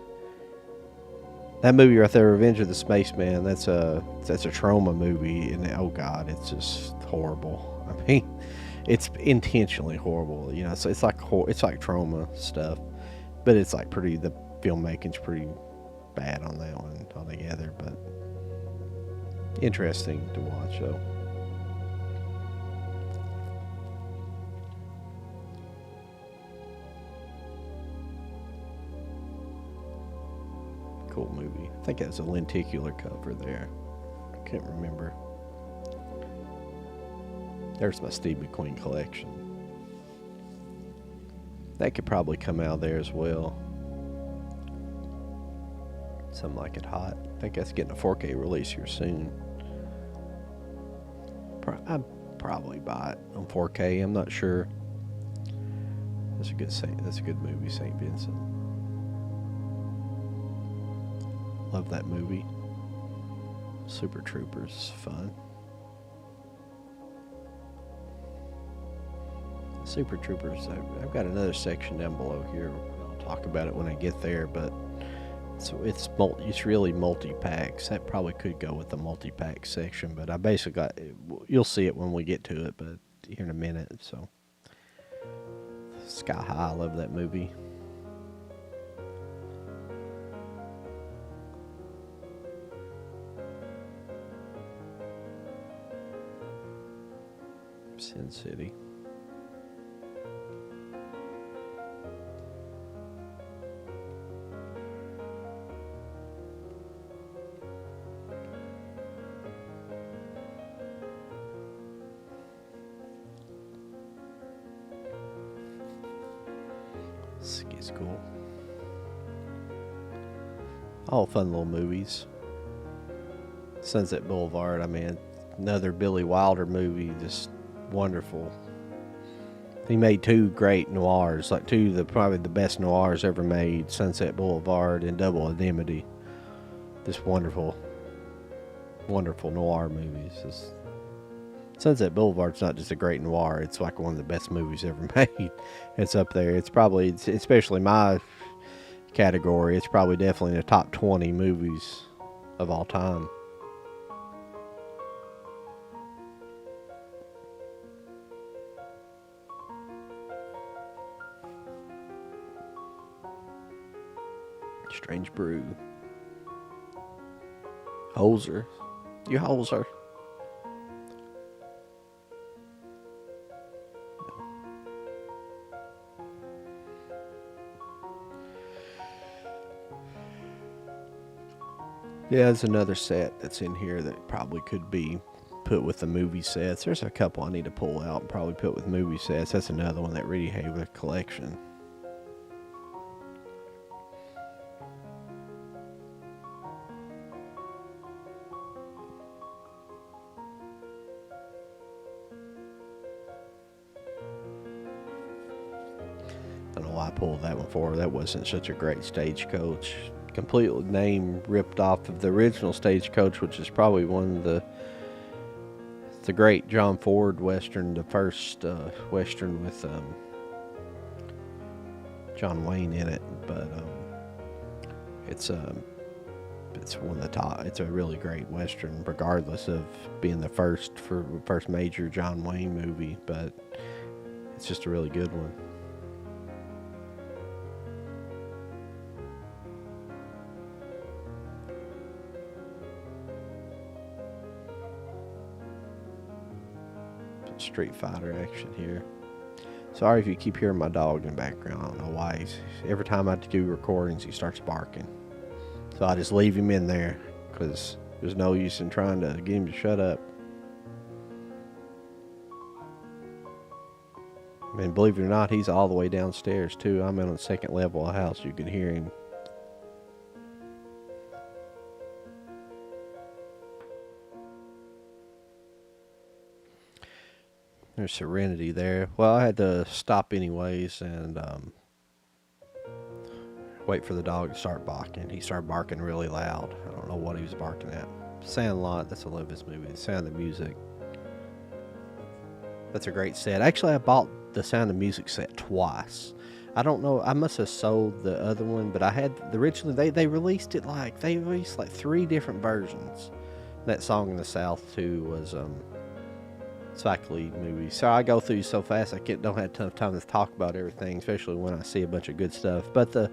That movie right there, Revenge of the Spaceman, that's a trauma movie, and oh god, it's just horrible. I mean, it's intentionally horrible. You know, so it's like trauma stuff, but it's like the filmmaking's pretty bad on that one altogether, but interesting to watch though. Cool movie. I think it has a lenticular cover there. I can't remember. There's my Steve McQueen collection. That could probably come out there as well. Something Like It Hot. I think that's getting a 4K release here soon. I'd probably buy it on 4K. I'm not sure. That's a good movie, St. Vincent. Love that movie. Super Troopers, fun. Super Troopers, I've got another section down below here. I'll talk about it when I get there, but it's really multi-packs. That probably could go with the multi-pack section, but I basically you'll see it when we get to it, but here in a minute. So Sky High, I love that movie. Sin City. It's cool. All fun little movies. Sunset Boulevard, I mean, another Billy Wilder movie, just wonderful. He made two great noirs, like probably the best noirs ever made, Sunset Boulevard and Double Indemnity. Just wonderful noir movies. Sunset Boulevard's not just a great noir, it's like one of the best movies ever made. It's up there. It's probably, especially my category, it's probably definitely in the top 20 movies of all time. Strange Brew. Holzer. You Holzer. Yeah, there's another set that's in here that probably could be put with the movie sets. There's a couple I need to pull out and probably put with movie sets. That's another one that really have a collection. I don't know why I pulled that one for. That wasn't such a great Stagecoach. Complete name ripped off of the original Stagecoach, which is probably one of the great John Ford Western, the first Western with John Wayne in it. But it's one of the top. It's a really great Western, regardless of being the first major John Wayne movie. But it's just a really good one. Street Fighter action here. Sorry if you keep hearing my dog in the background. I don't know why. Every time I do recordings, he starts barking. So I just leave him in there because there's no use in trying to get him to shut up. I mean, believe it or not, he's all the way downstairs too. I'm on the second level of the house. You can hear him. There's Serenity there. Well, I had to stop anyways and wait for the dog to start barking. He started barking really loud. I don't know what he was barking at. Sandlot, that's a love this movie. The Sound of Music. That's a great set. Actually, I bought the Sound of Music set twice. I don't know. I must have sold the other one, but I had originally they released it like 3 different versions. That Song in the South too was Spike Lee movie. So I go through so fast I don't have enough time to talk about everything, especially when I see a bunch of good stuff. But the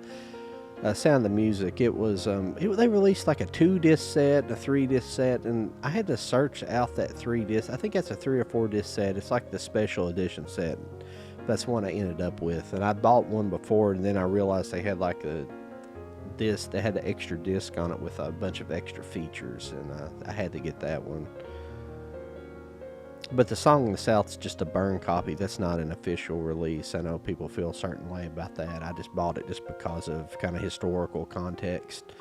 Sound of Music, it was they released like a 2-disc set, a 3-disc set, and I had to search out that 3-disc. I think that's a 3 or 4-disc set. It's like the special edition set. That's one I ended up with, and I bought one before, and then I realized they had like a disc. They had an extra disc on it with a bunch of extra features, and I had to get that one. But the Song in the South is just a burn copy. That's not an official release. I know people feel a certain way about that. I just bought it just because of kind of historical context.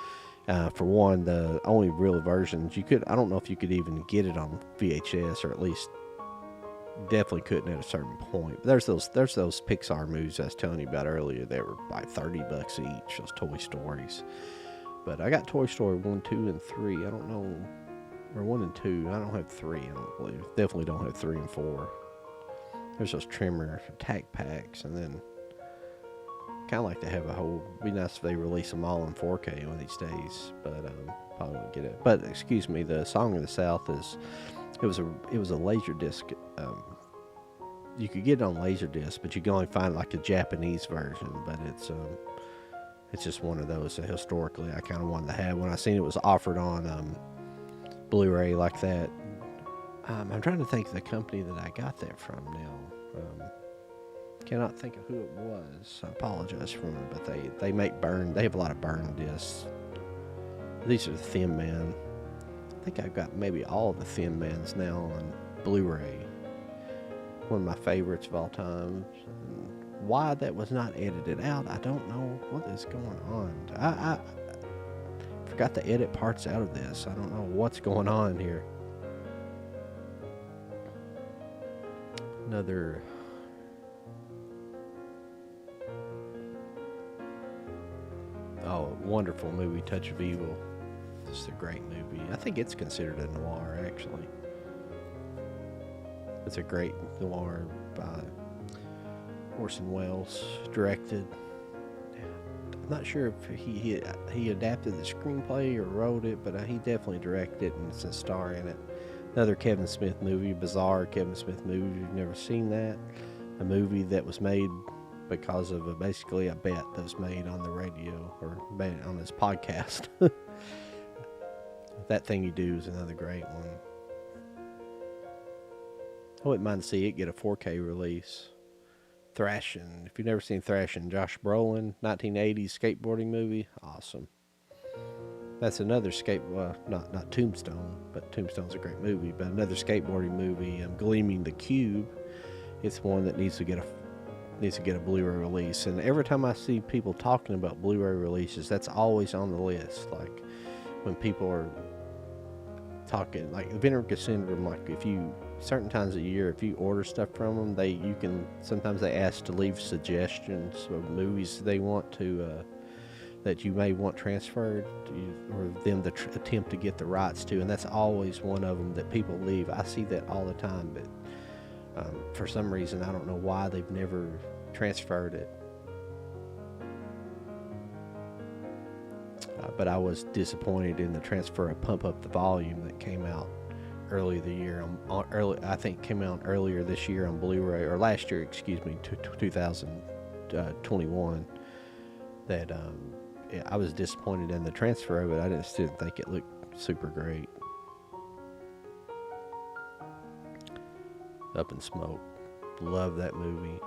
For one, the only real versions I don't know if you could even get it on VHS, or at least definitely couldn't at a certain point. But there's those Pixar movies I was telling you about earlier that were like $30 each. Those Toy Stories. But I got Toy Story 1, 2, and 3. I don't know. Or 1 and 2. I don't have 3, I don't believe. Definitely don't have 3 and 4. There's those trimmer tack packs, and then kind of like to have a whole. Be nice if they release them all in 4K one of these days, but probably won't get it. But excuse me, the Song of the South it was a Laserdisc. You could get it on Laserdisc, but you can only find like a Japanese version. But it's just one of those that historically I kind of wanted to have. When I seen it was offered on Blu-ray like that. I'm trying to think of the company that I got that from now. Cannot think of who it was. I apologize for them, but they make burn. They have a lot of burn discs. These are the Thin Man. I think I've got maybe all of the Thin Mans now on Blu-ray. One of my favorites of all time. Why that was not edited out, I don't know what is going on. I forgot to edit parts out of this. I don't know what's going on here. Another wonderful movie, Touch of Evil. It's a great movie. I think it's considered a noir, actually. It's a great noir by Orson Welles, directed. I'm not sure if he adapted the screenplay or wrote it, but he definitely directed it, and it's a star in it. Another Kevin Smith movie, bizarre Kevin Smith movie. If you've never seen that, a movie that was made because of basically a bet that was made on the radio or on his podcast. That Thing You Do is another great one. I wouldn't mind to see it get a 4K release. Thrashing. If you've never seen Thrashing, Josh Brolin, 1980s skateboarding movie, awesome. That's another well, not Tombstone, but Tombstone's a great movie. But another skateboarding movie, Gleaming the Cube. It's one that needs to get a Blu-ray release. And every time I see people talking about Blu-ray releases, that's always on the list. Like when people are talking, like Vinegar Syndrome, like if you certain times a year, if you order stuff from them, sometimes they ask to leave suggestions of movies they want to. That you may want transferred or them to attempt to get the rights to, and that's always one of them that people leave. I see that all the time, but for some reason I don't know why they've never transferred it. But I was disappointed in the transfer of Pump Up the Volume that came out early the year. I think came out earlier this year on Blu-ray, or last year, 2021. That I was disappointed in the transfer of it. I just didn't think it looked super great. Up in Smoke. Love that movie.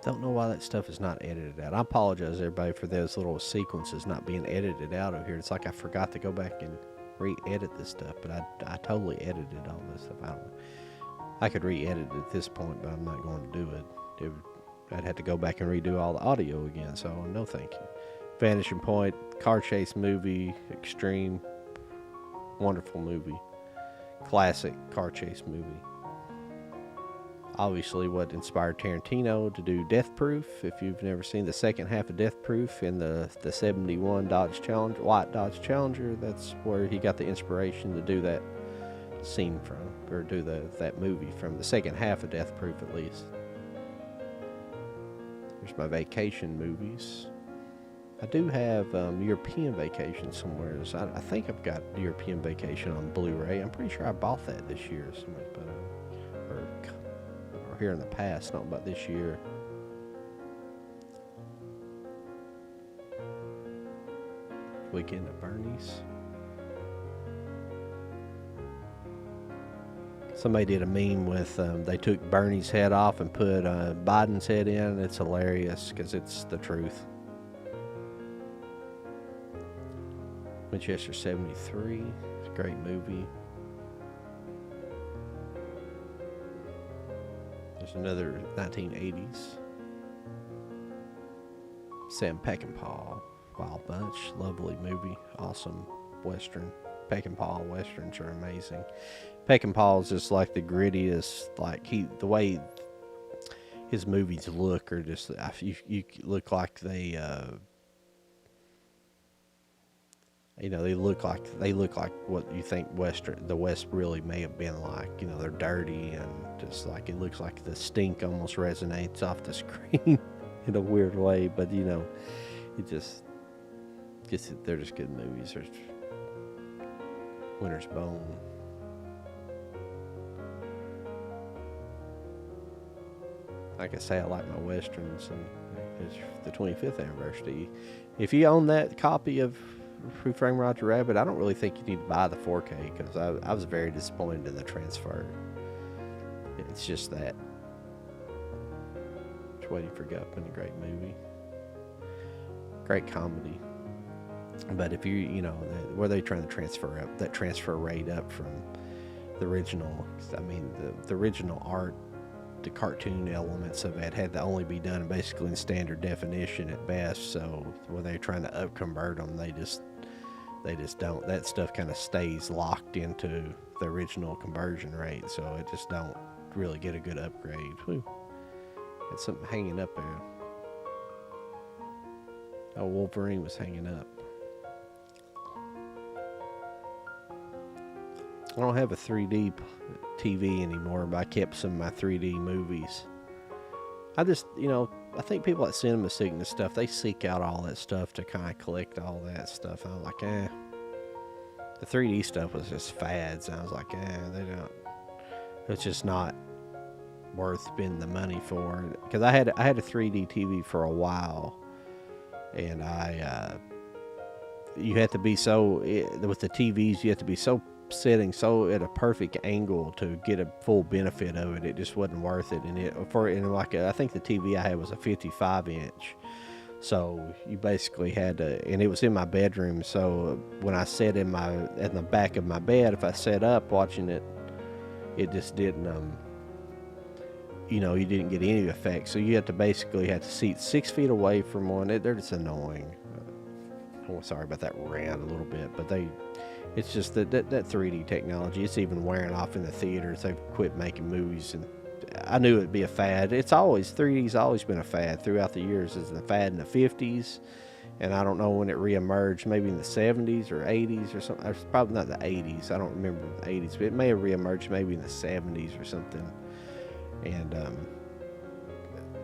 Don't know why that stuff is not edited out. I apologize, everybody, for those little sequences not being edited out of here. It's like I forgot to go back and re-edit this stuff, but I totally edited all this stuff. I could re-edit it at this point, but I'm not going to do it. I'd have to go back and redo all the audio again, so no thank you. Vanishing Point, car chase movie, extreme, wonderful movie. Classic car chase movie. Obviously what inspired Tarantino to do Death Proof. If you've never seen the second half of Death Proof in the 71 Dodge Challenger, white Dodge Challenger, that's where he got the inspiration to do that scene from, or do that movie from, the second half of Death Proof at least. Here's my vacation movies. I do have European Vacation somewhere. I think I've got European Vacation on Blu-ray. I'm pretty sure I bought that this year, or here in the past, not about this year. Weekend at Bernie's. Somebody did a meme with they took Bernie's head off and put Biden's head in. It's hilarious because it's the truth. Winchester 73. It's a great movie. There's another 1980s. Sam Peckinpah, Wild Bunch, lovely movie, awesome western. Peckinpah westerns are amazing. Peckinpah is just like the grittiest, like the way his movies look are just, you look like they, they look like what you think the West really may have been like. They're dirty and just like, it looks like the stink almost resonates off the screen in a weird way. But it just they're just good movies. There's Winter's Bone. Like I say, I like my westerns, and it's the 25th anniversary. If you own that copy of Who Framed Roger Rabbit, I don't really think you need to buy the 4K, because I was very disappointed in the transfer. It's just that. Just Waiting for Guffman, a great movie. Great comedy. But if were they trying to transfer up that transfer rate up from the original? I mean, the original art, the cartoon elements of it had to only be done basically in standard definition at best. So when they're trying to upconvert them, they just don't. That stuff kind of stays locked into the original conversion rate, so it just don't really get a good upgrade. Whew. Had something hanging up there. Oh, Wolverine was hanging up. I don't have a 3D TV anymore, but I kept some of my 3D movies. I just, I think people at Cinema Seek and stuff, they seek out all that stuff to kind of collect all that stuff. I was like, The 3D stuff was just fads, and I was like, it's just not worth spending the money for. Because I had a 3D TV for a while, and I you have to be so, with the TVs, you have to be so sitting so at a perfect angle to get a full benefit of it. It just wasn't worth it. And I think the TV I had was a 55-inch. So you basically had to, and it was in my bedroom. So when I sat in the back of my bed, if I sat up watching it, it just didn't, you didn't get any effect. So you had to seat 6 feet away from one. They're just annoying. Oh, sorry about that rant a little bit, but it's just that 3D technology. It's even wearing off in the theaters. They've quit making movies, and I knew it'd be a fad. 3D's always been a fad throughout the years. It's a fad in the 50s, and I don't know when it reemerged, maybe in the 70s or 80s or something. It's probably not the 80s. I don't remember the 80s, but it may have reemerged maybe in the 70s or something.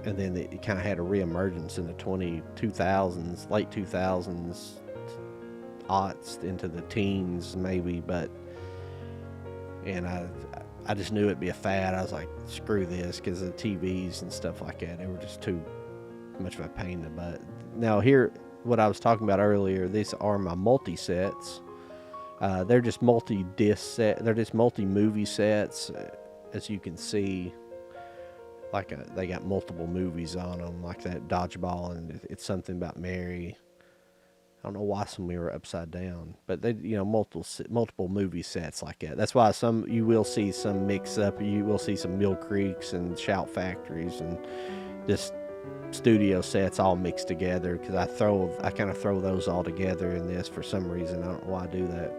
And then it kind of had a reemergence in the 2000s, late 2000s, aughts into the teens maybe, and I just knew it'd be a fad. I was like, screw this, because the TVs and stuff like that, they were just too much of a pain in the butt. Now here, what I was talking about earlier, these are my multi-sets. They're just multi-disc set. They're just multi-movie sets, as you can see. They got multiple movies on them, like that Dodgeball, and It's Something About Mary. I don't know why some were upside down, but they, multiple movie sets like that. That's why you will see some mix up. You will see some Mill Creeks and Shout Factories and just studio sets all mixed together, because I kind of throw those all together in this for some reason. I don't know why I do that.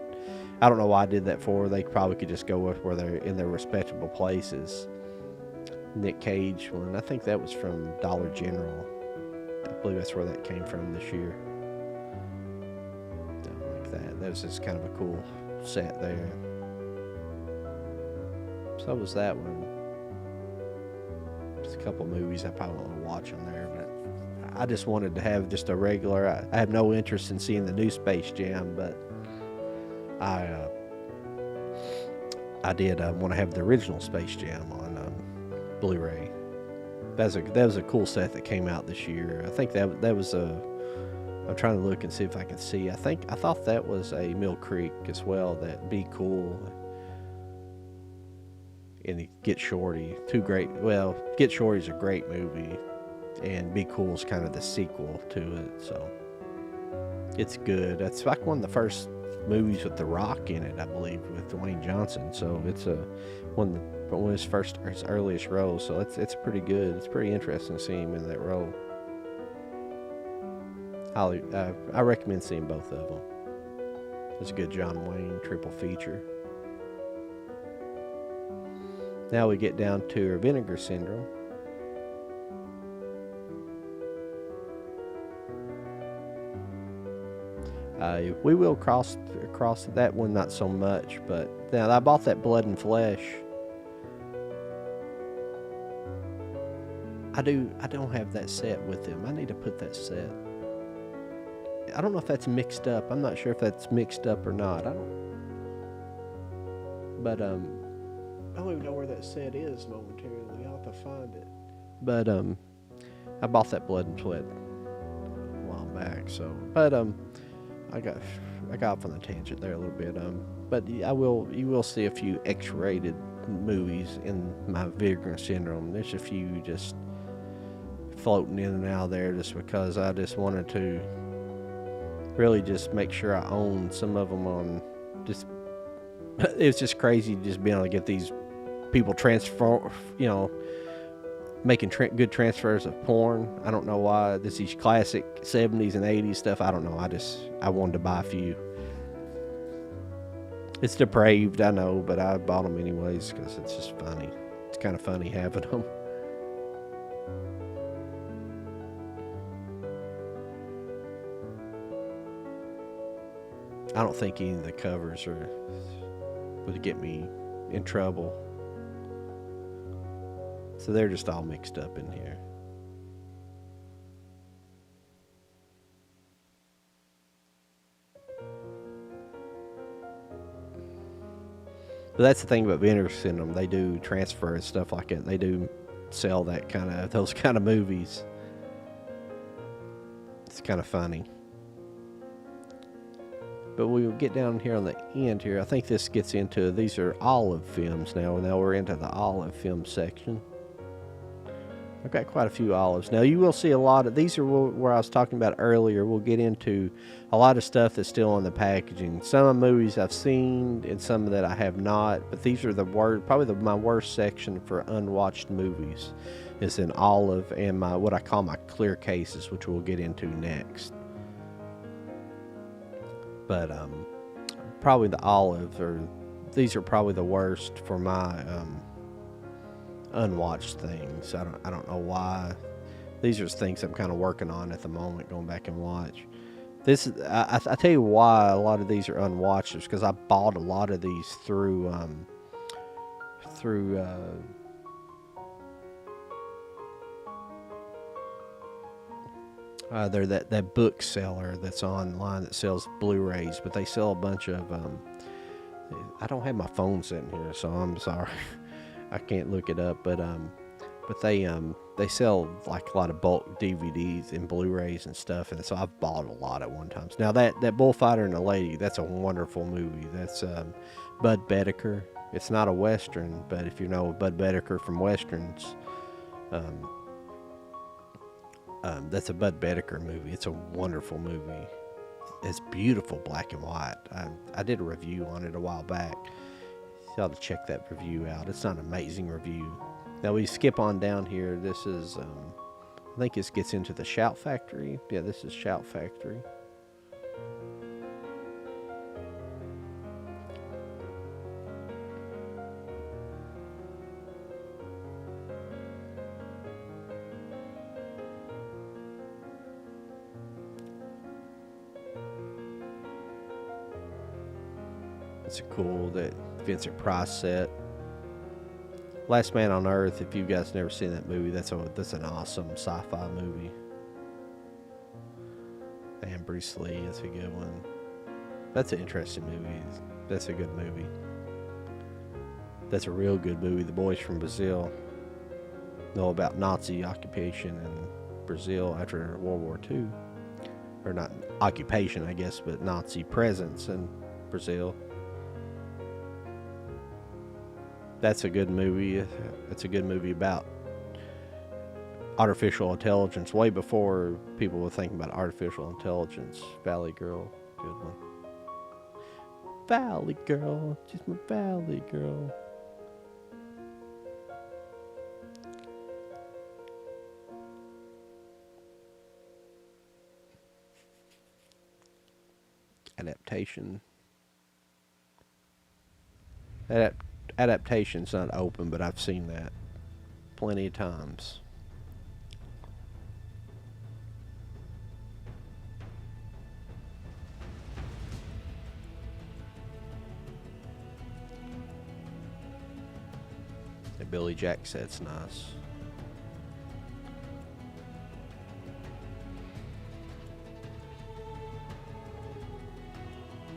I don't know why I did that for. They probably could just go with where they're in their respectable places. Nick Cage one, I think that was from Dollar General. I believe that's where that came from this year. Like that. That was just kind of a cool set there. So was that one. Just a couple movies I probably want to watch on there, but I just wanted to have just a regular. I have no interest in seeing the new Space Jam, but I did want to have the original Space Jam on Blu-ray. That was a cool set that came out this year. I think that was I'm trying to look and see if I can see. I thought that was a Mill Creek as well. That Be Cool and Get Shorty. Two great. Well, Get Shorty's a great movie, and Be Cool's kind of the sequel to it. So it's good. It's like one of the first movies with The Rock in it, I believe, with Dwayne Johnson. So it's one of his earliest roles. So it's pretty good. It's pretty interesting to see him in that role. I recommend seeing both of them. It's a good John Wayne triple feature. Now we get down to Vinegar Syndrome. We will cross that one, not so much, but now I bought that Blood and Flesh. I don't have that set with him. I need to put that set. I don't know if that's mixed up. I'm not sure if that's mixed up or not. I don't even know where that set is momentarily. I'll have to find it. But I bought that Blood and Flesh a while back. So, but I got off on the tangent there a little bit. But you will see a few X-rated movies in my Vinegar Syndrome. There's a few just floating in and out of there just because I just wanted to really just make sure I own some of them on just. It's just crazy just being able to get these people transfer, making good transfers of porn. I don't know why. This is classic 70s and 80s stuff. I don't know. I wanted to buy a few. It's depraved, I know, but I bought them anyways because it's just funny. It's kind of funny having them. I don't think any of the covers would get me in trouble. So they're just all mixed up in here. But that's the thing about Vinegar Syndrome. They do transfer and stuff like that. They do sell those kind of movies. It's kind of funny. But we'll get down here on the end here. I think this gets into, these are olive films now. Now we're into the olive film section. I've got quite a few olives. Now you will see a lot of, these are where I was talking about earlier. We'll get into a lot of stuff that's still on the packaging. Some of the movies I've seen and some that I have not. But these are the worst, probably my worst section for unwatched movies. Is in olive and my, what I call my clear cases, which we'll get into next. But probably the olive, or these are probably the worst for my unwatched things. I don't know why. These are things I'm kind of working on at the moment, going back and watch. This is, I tell you why a lot of these are unwatched is because I bought a lot of these through they're that bookseller that's online that sells Blu-rays, but they sell a bunch of I don't have my phone sitting here, so I'm sorry. I can't look it up, but they sell like a lot of bulk DVDs and Blu-rays and stuff, and so I've bought a lot at one time. Now that Bullfighter and the Lady, that's a wonderful movie. That's Bud Bedecker. It's not a Western, but if you know Bud Bedecker from Westerns, that's a Bud Bedecker movie. It's a wonderful movie. It's beautiful black and white. I did a review on it a while back. You ought to check that review out. It's not an amazing review. Now we skip on down here. This is, I think this gets into the Shout Factory. Yeah, this is Shout Factory. It's a cool, that Vincent Price set. Last Man on Earth, if you guys never seen that movie, that's an awesome sci-fi movie. And Bruce Lee, that's a good one. That's an interesting movie. That's a good movie. That's a real good movie. The Boys from Brazil know about Nazi occupation in Brazil after World War II. Or not occupation, I guess, but Nazi presence in Brazil. That's a good movie. It's a good movie about artificial intelligence. Way before people were thinking about artificial intelligence. Valley Girl, good one. Valley Girl, she's my Valley Girl. Adaptation. Adaptation's not open, but I've seen that plenty of times. The Billy Jack set's nice.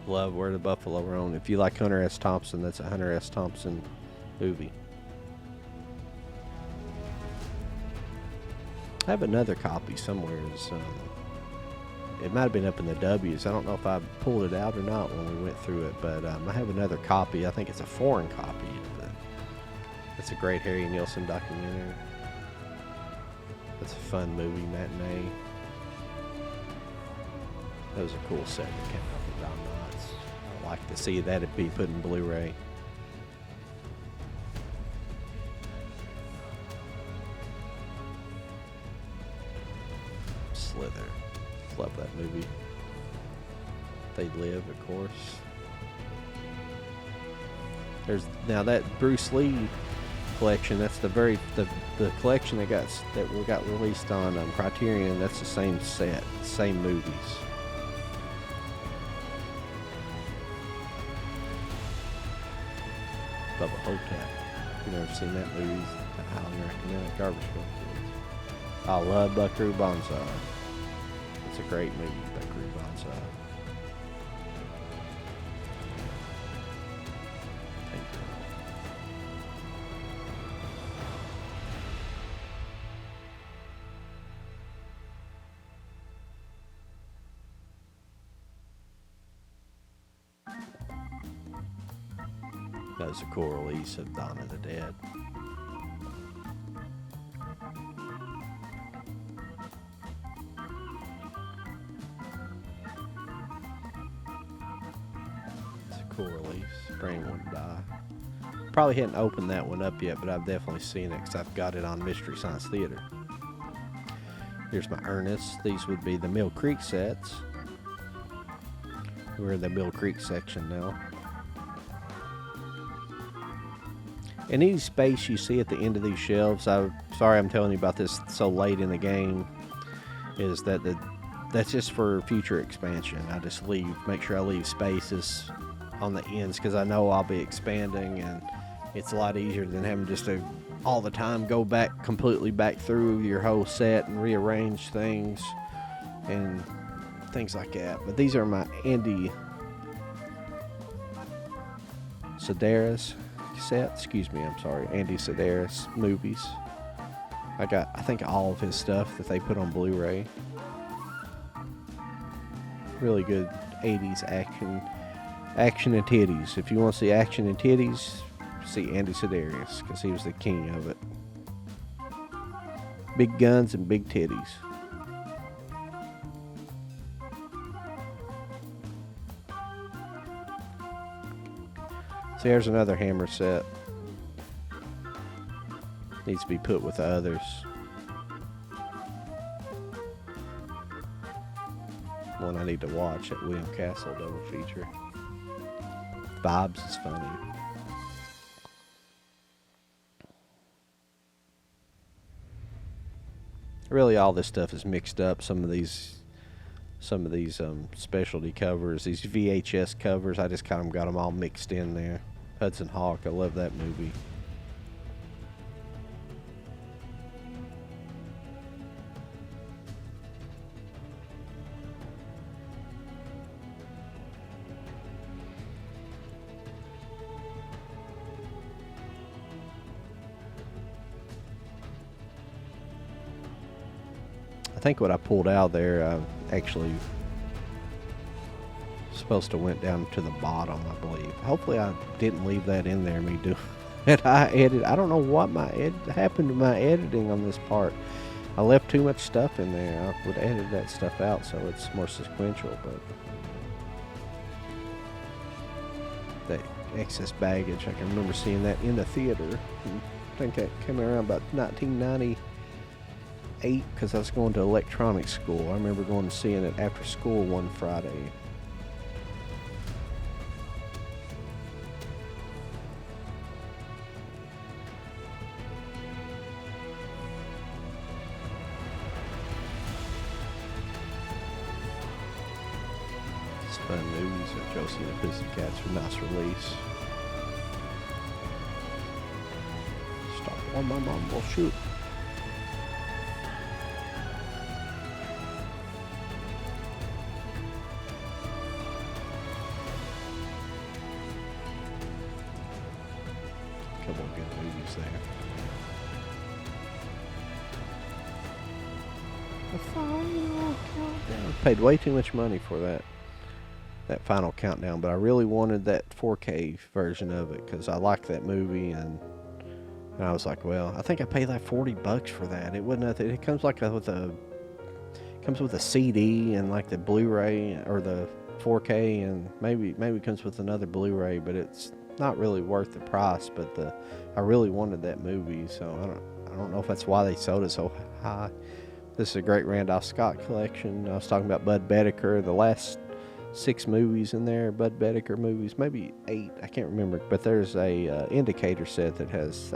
Love Where the Buffalo Roam. If you like Hunter S. Thompson, that's a Hunter S. Thompson movie. I have another copy somewhere. It might have been up in the W's. I don't know if I pulled it out or not when we went through it, but I have another copy. I think it's a foreign copy. It's a great Harry Nilsson documentary. That's a fun movie, matinee. That was a cool set that came out with Don Knotts. I'd like to see that be put in Blu-ray. Slither. Love that movie. They Live, of course. There's now that Bruce Lee collection. That's the collection that got released on Criterion. That's the same set, same movies. Bubba Hotep. If you've never seen that movie, I highly recommend it. Garbage Pail Kids. I love Buckaroo Banzai. It's a great movie, Buckaroo Banzai. That's a cool release of Dawn of the Dead. It's a cool release. Brain Wouldn't Die. Probably hadn't opened that one up yet, but I've definitely seen it because I've got it on Mystery Science Theater. Here's my Ernest. These would be the Mill Creek sets. We're in the Mill Creek section now. Any space you see at the end of these shelves, I'm sorry I'm telling you about this so late in the game, is that that's just for future expansion. I just make sure I leave spaces on the ends because I know I'll be expanding, and it's a lot easier than having just to all the time go completely back through your whole set and rearrange things and things like that. But these are my Andy Sedaris sets. Andy Sedaris movies. I think all of his stuff that they put on Blu-ray. Really good 80s action and titties. If you want to see action and titties, see Andy Sedaris, because he was the king of it. Big guns and big titties. So here's another Hammer set. Needs to be put with the others. One I need to watch, at William Castle double feature. Bob's is funny. Really, all this stuff is mixed up. Some of these specialty covers, these VHS covers, I just kind of got them all mixed in there. Hudson Hawk, I love that movie. I think what I pulled out there, actually supposed to went down to the bottom, I believe. Hopefully I didn't leave that in there, me doing it. I don't know what happened to my editing on this part. I left too much stuff in there. I would edit that stuff out so it's more sequential, but the excess baggage, I can remember seeing that in the theater. I think that came around about 1998 because I was going to electronics school. I remember going and seeing it after school one Friday. Fun movies of Josie and the Pussycats for nice release. Stop on my mom, will shoot. Couple of good movies there. The final countdown. Paid way too much money for that final countdown, but I really wanted that 4K version of it because I liked that movie, and I was like, well, I think I paid like $40 for that. It wasn't nothing. It comes like with a CD and like the Blu-ray or the 4K, and maybe it comes with another Blu-ray, but it's not really worth the price. But I really wanted that movie, so I don't know if that's why they sold it so high. This is a great Randolph Scott collection. I was talking about Bud Bedecker, the last 6 movies in there, Bud Bedecker movies, maybe 8, I can't remember, but there's a indicator set that has,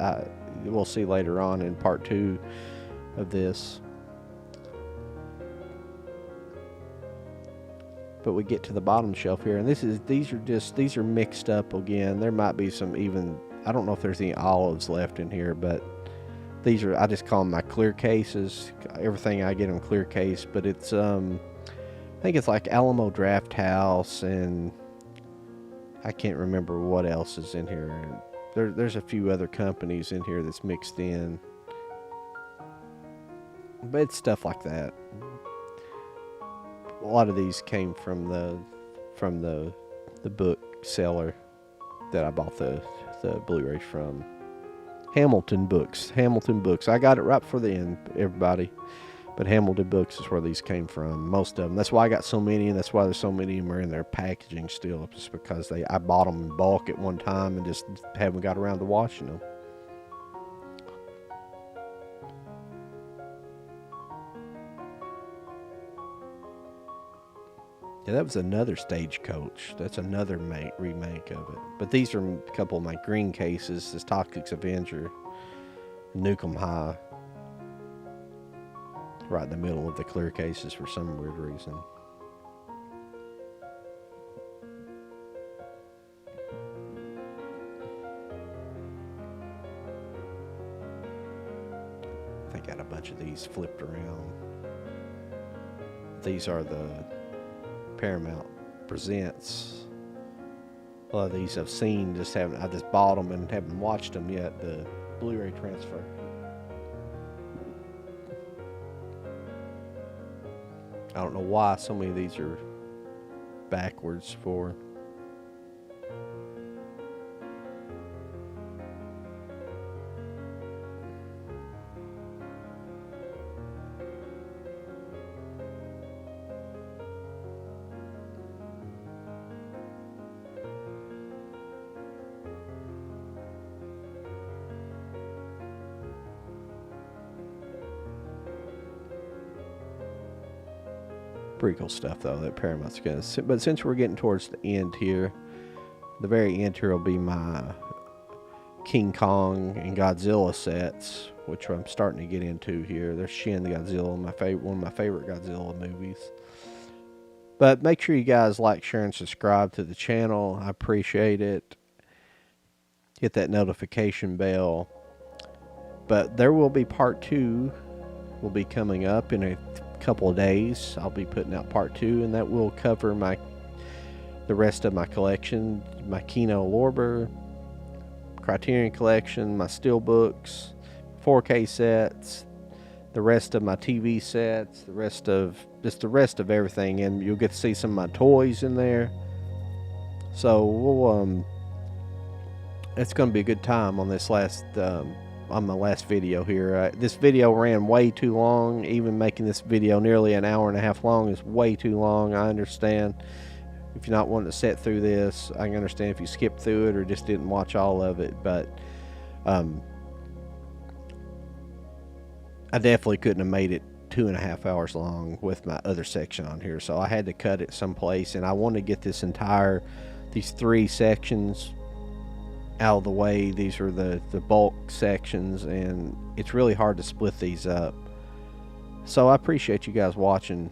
we'll see later on in part 2 of this. But we get to the bottom shelf here, and these are mixed up again. There might be some even, I don't know if there's any olives left in here, but these are, I just call them my clear cases. Everything I get in clear case, but it's I think it's like Alamo Draft House, and I can't remember what else is in here. There's a few other companies in here that's mixed in, but it's stuff like that. A lot of these came from the book seller that I bought the the Blu-rays from Hamilton Books. Hamilton Books. I got it right before the end, everybody. But Hamilton Books is where these came from. Most of them. That's why I got so many, and that's why there's so many of them are in their packaging still. Just because I bought them in bulk at one time and just haven't got around to washing them. Yeah, that was another Stagecoach. That's another remake of it. But these are a couple of my green cases. This Toxic Avenger, Nukem High. Right in the middle of the clear cases for some weird reason. I think I got a bunch of these flipped around. These are the Paramount Presents. A lot of these I've seen, I just bought them and haven't watched them yet. The Blu-ray transfer. I don't know why so many of these are backwards for. Pretty cool stuff though that Paramount's gonna. But since we're getting towards the end here, the very end here will be my King Kong and Godzilla sets, which I'm starting to get into here. There's Shin Godzilla, one of my favorite Godzilla movies. But make sure you guys like, share, and subscribe to the channel. I appreciate it. Hit that notification bell. But there will be part 2 will be coming up in a couple of days. I'll be putting out part 2, and that will cover the rest of my collection, my Kino Lorber, Criterion collection, my Steelbooks, 4K sets, the rest of my TV sets, the rest of everything, and you'll get to see some of my toys in there. So we'll it's going to be a good time on this on my last video here. This video ran way too long. Even making this video nearly an hour and a half long is way too long. I understand if you're not wanting to sit through this. I can understand if you skipped through it or just didn't watch all of it. But I definitely couldn't have made it 2.5 hours long with my other section on here. So I had to cut it someplace, and I wanted to get these 3 sections out of the way. These are the bulk sections, and it's really hard to split these up. So I appreciate you guys watching